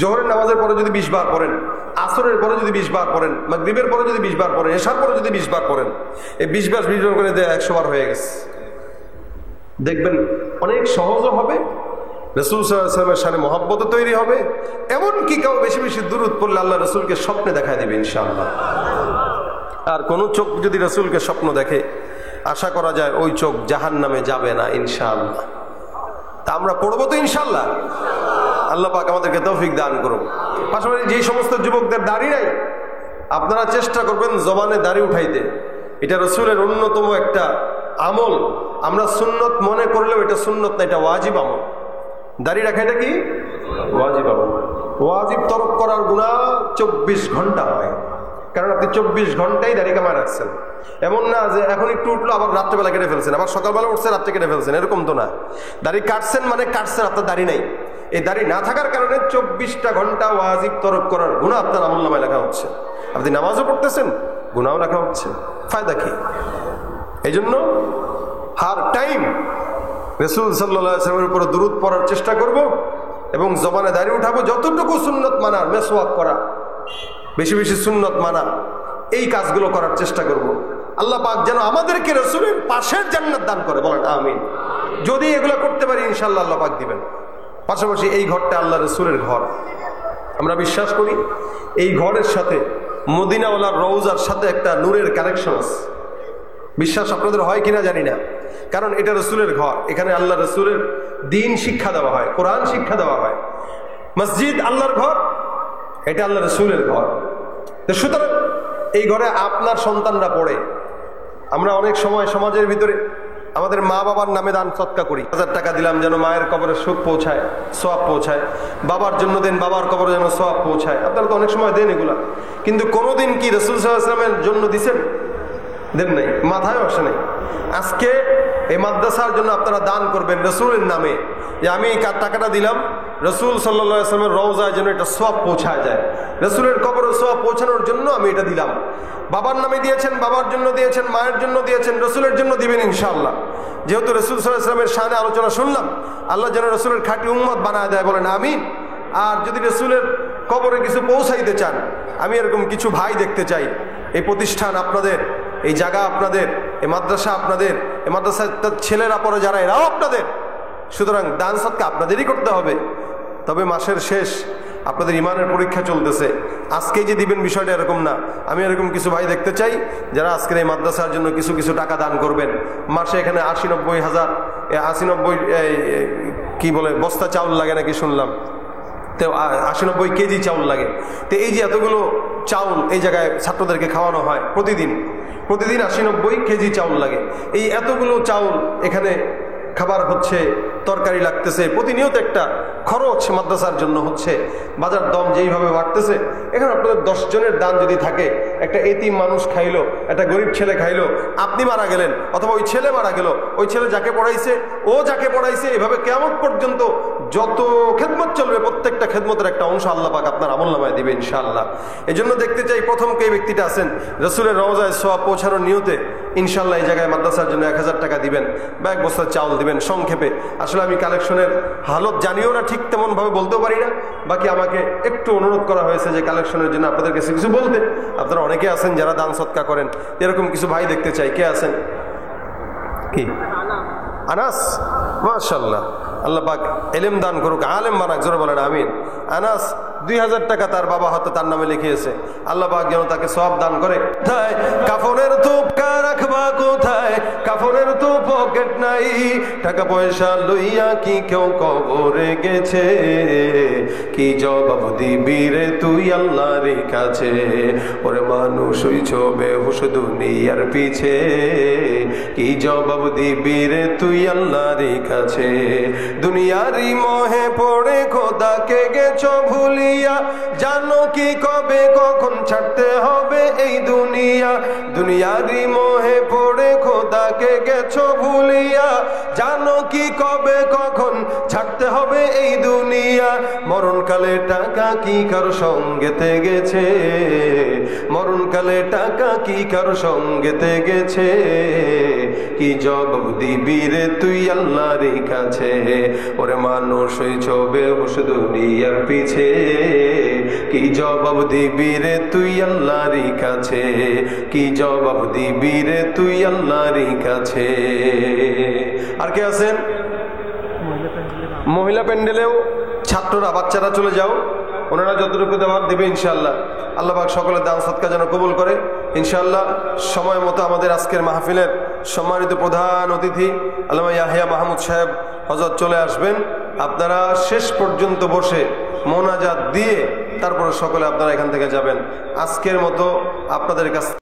জোহরের নামাজের পরে যদি 20 বার পড়েন, আসরের পরে যদি 20 বার পড়েন, মাগরিবের পরে যদি 20 বার পড়েন, এশার পরে যদি 20 বার পড়েন, এই 20 বার করে 100 বার হয়ে গেছে। দেখবেন অনেক সহজও হবে, রাসূল সাল্লাল্লাহু আলাইহি ওয়াসাল্লামের শানে মহব্বত তৈরি হবে। এমনকি কেউ বেশি বেশি দুরূদ পড়লে আল্লাহ রাসূলকে স্বপ্নে দেখায় দিবে ইনশাআল্লাহ। আর কোন চোখ যদি রাসূলকে স্বপ্ন দেখে, আশা করা যায় ওই চোখ জাহান্নামে যাবে না ইনশাআল্লাহ। তা আমরা পড়বো তো ইনশাআল্লাহ। আল্লাহ পাক আমাদেরকে তৌফিক দান করুন। পাশাপাশি যে সমস্ত যুবকদের দাড়ি নাই, আপনারা চেষ্টা করবেন জবানে দাড়ি উঠাইতে। এটা রাসূলের অন্যতম একটা আমল। আমরা সুন্নত মনে করলেও এটা সুন্নত না, এটা ওয়াজিব আমল। দাড়ি রাখা এটা কি ওয়াজিব আমল। ওয়াজিব তরক করার গুনাহ 24 ঘন্টা হয়, কারণ আপনি 24 ঘন্টাই দাড়ি কামায় রাখছেন। এমন না যে এখন একটু উঠলো আবার রাত্রেবেলা কেটে ফেলছেন, আবার সকালবেলা উঠছে রাত্রে কেটে ফেলছেন, এরকম তো না। দাড়ি কাটছেন মানে কাটছেন, আপনার দাড়ি নাই। এই দাড়ি না থাকার কারণে 24টা ঘন্টা ওয়াজিব তরক করার গুনাহ আপনার আমলনামায় লেখা হচ্ছে। আপনি নামাজও পড়তেছেন, গুনাহও লেখা হচ্ছে, ফায়দা কি? এই জন্য হার টাইম রাসূল সাল্লাল্লাহু আলাইহি ওয়াসাল্লামের উপর দুরূদ পড়ার চেষ্টা করব এবং জবানে দাড়ি উঠাবো। যতটুকু সুন্নত মানা, মেসওয়াক করা, বেশি বেশি সুন্নত মানা, এই কাজগুলো করার চেষ্টা করব। আল্লাহ পাক যেন আমাদেরকে রাসূলের পাশের জান্নাত দান করে, বলেন আমিন। যদি এগুলো করতে পারি ইনশাআল্লাহ আল্লাহ পাক দিবেন। পাশাপাশি এই ঘরটা আল্লাহ রাসূলের ঘর। আমরা বিশ্বাস করি এই ঘরের সাথে মদিনাওয়ালার রওজার সাথে একটা নূরের কানেকশন আছে। বিশ্বাস আপনাদের হয় কিনা জানি না, কারণ এটা রাসূলের ঘর। এখানে আল্লাহ রাসূলের দ্বীন শিক্ষা দেওয়া হয়, কোরআন শিক্ষা দেওয়া হয়। মসজিদ আল্লাহর ঘর, এটা আল্লাহ রাসূলের ঘর। তো সুতরাং এই ঘরে আপনার সন্তানরা পড়ে। আমরা অনেক সময় সমাজের ভিতরে আমাদের মা বাবার নামে দান সৎকা করি। 1000 টাকা দিলাম যেন মায়ের কবরে সুখ পৌঁছায়, সওয়াব পৌঁছায়। বাবার জন্য দেন, বাবার কবরে যেন সওয়াব পৌঁছায়। আপনারা তো অনেক সময় দেন এগুলা, কিন্তু কোনোদিন কি রাসূল সাল্লাল্লাহু আলাইহি ওয়াসাল্লামের জন্য দিছেন? দেন নাই, মাথায় আসে নাই। আজকে এই মাদ্রাসার জন্য আপনারা দান করবেন রাসূলের নামে, যে আমি এই টাকাটা দিলাম রাসূল সাল্লাল্লাহু আলাইহি ওয়াসাল্লামের রওজায় যেন এটা সওয়াব পৌঁছায় যায়, রাসূলের কবরে সওয়াব পৌঁছানোর জন্য আমি এটা দিলাম। বাবার নামে দিয়েছেন, বাবার জন্য দিয়েছেন, মায়ের জন্য দিয়েছেন, রাসূলের জন্য দিবেন ইনশাআল্লাহ। যেহেতু রাসূল সাল্লাল্লাহু আলাইহি ওয়াসাল্লামের শানে আলোচনা শুনলাম, আল্লাহ যেন রাসূলের খাঁটি উম্মত বানায় দেয়, বলেন আমিন। আর যদি রাসূলের কবরে কিছু পৌঁছাইতে চান, আমি এরকম কিছু ভাই দেখতে চাই। এই প্রতিষ্ঠান আপনাদের, এই জায়গা আপনাদের, এই মাদ্রাসা আপনাদের, এই মাদ্রাসার ছেলেরা পরে যারা, এরাও আপনাদের। সুতরাং দান সৎকা আপনাদেরই করতে হবে। তবে মাসের শেষ, আপনাদের ইমানের পরীক্ষা চলতেছে, আজকেই যে দিবেন বিষয়টা এরকম না। আমি এরকম কিছু ভাই দেখতে চাই যারা আজকের এই মাদ্রাসার জন্য কিছু কিছু টাকা দান করবেন। মাসে এখানে 80-90 হাজার, 80-90 কি বলে বস্তা চাউল লাগে নাকি শুনলাম, তো 80-90 কেজি চাউল লাগে। তো এই যে এতগুলো চাউল এই জায়গায় ছাত্রদেরকে খাওয়ানো হয় প্রতিদিন 80-90 কেজি চাউল লাগে। এই এতগুলো চাউল এখানে খাবার হচ্ছে, তরকারি লাগতেছে, প্রতিনিয়ত একটা খরচ মাদ্রাসার জন্য হচ্ছে। বাজার দম যেইভাবে বাড়তেছে, এখানে আপনাদের 10 জনের দান যদি থাকে, একটা এতিম মানুষ খাইলো, একটা গরিব ছেলে খাইলো, আপনি মারা গেলেন অথবা ওই ছেলে মারা গেল, ওই ছেলে যাকে পড়াইছে, ও যাকে পড়াইছে, এভাবে কিয়ামত পর্যন্ত যত খেদমত চলবে, প্রত্যেকটা খেদমতের একটা অংশ আল্লাহ পাক আপনার আমলনামায় দিবে ইনশাআল্লাহ। এই জন্য দেখতে চাই প্রথম কে ব্যক্তিটা আছেন রাসূলের রওজায় সওয়াব পৌঁছানোর নিয়তে, ইনশাআল্লাহ এই জায়গায় মাদ্রাসার জন্য 1000 টাকা দিবেন বা 1 বস্তা চাউল দিবেন। সংক্ষেপে, আসলে আমি কালেকশনের হালত জানিও না, ঠিক তেমন ভাবে বলতেও পারি না। বাকি আমাকে একটু অনুরোধ করা হয়েছে যে কালেকশনের জন্য আপনাদের কাছে কিছু বলতে। আপনারা অনেকে আছেন যারা দান সৎকা করেন, এরকম কিছু ভাই দেখতে চাই। কে আছেন? কি আনাস? মাশাআল্লাহ, আল্লাহ পাক ইলম দান করুক, আলেম বানাক, জোরে বলেন আমিন। আনাস 2000 টাকা তার বাবা হয়তো তার নামে লিখিয়েছে, আল্লাহ পাক যেন তাকে সওয়াব দান করে। কোথায় কাফনের থোপকা রাখবা, কোথায় কাফনের তো পকেট নাই, টাকা পয়সা লইয়া কি কেউ কবরে গেছে, কি জবাব দিবি রে তুই আল্লাহর কাছে, ওরে মানুষ হইছ বেহুশ দুনিয়ার পিছে, কি জবাব দিবি রে তুই আল্লাহর কাছে। দুনিয়ারি মোহে পড়ে খোদাকে গেছো ভুলিয়া, জানো কি কবে কখন ছাড়তে হবে এই দুনিয়া। দুনিয়ারি মোহে পড়ে খোদাকে গেছো ভুলিয়া, জানো কি কবে কখন ছাড়তে হবে এই দুনিয়া। মরণকালে টাকা কি কারো সঙ্গেতে গেছে, মরণকালে টাকা কি কারো সঙ্গেতে গেছে, কি জবাব দিবি রে তুই আল্লাহর কাছে, ওরে মানুষ হইছ বেহুশ দুনিয়ার পিছে, কি জবাব দিবি রে তুই আল্লাহর কাছে, কি জবাব দিবি রে তুই আল্লাহর কাছে। আর কে আছেন? মহিলা প্যান্ডেলেও ছাত্ররা, বাচ্চারা চলে যাও, ওনারা যতটুকু দেওয়ার দেবে ইনশাআল্লাহ। আল্লাহ পাক সকলের দান সৎকা যেন কবুল করে ইনশাআল্লাহ। সময় মতো আমাদের আজকের মাহফিলের সম্মানিত প্রধান অতিথি আল্লামা ইয়াহিয়া মাহমুদ সাহেব হযরত চলে আসবেন। আপনারা শেষ পর্যন্ত বসে মোনাজাত দিয়ে তারপরে সকলে আপনারা এখান থেকে যাবেন। আজকের মতো আপনাদের কাছে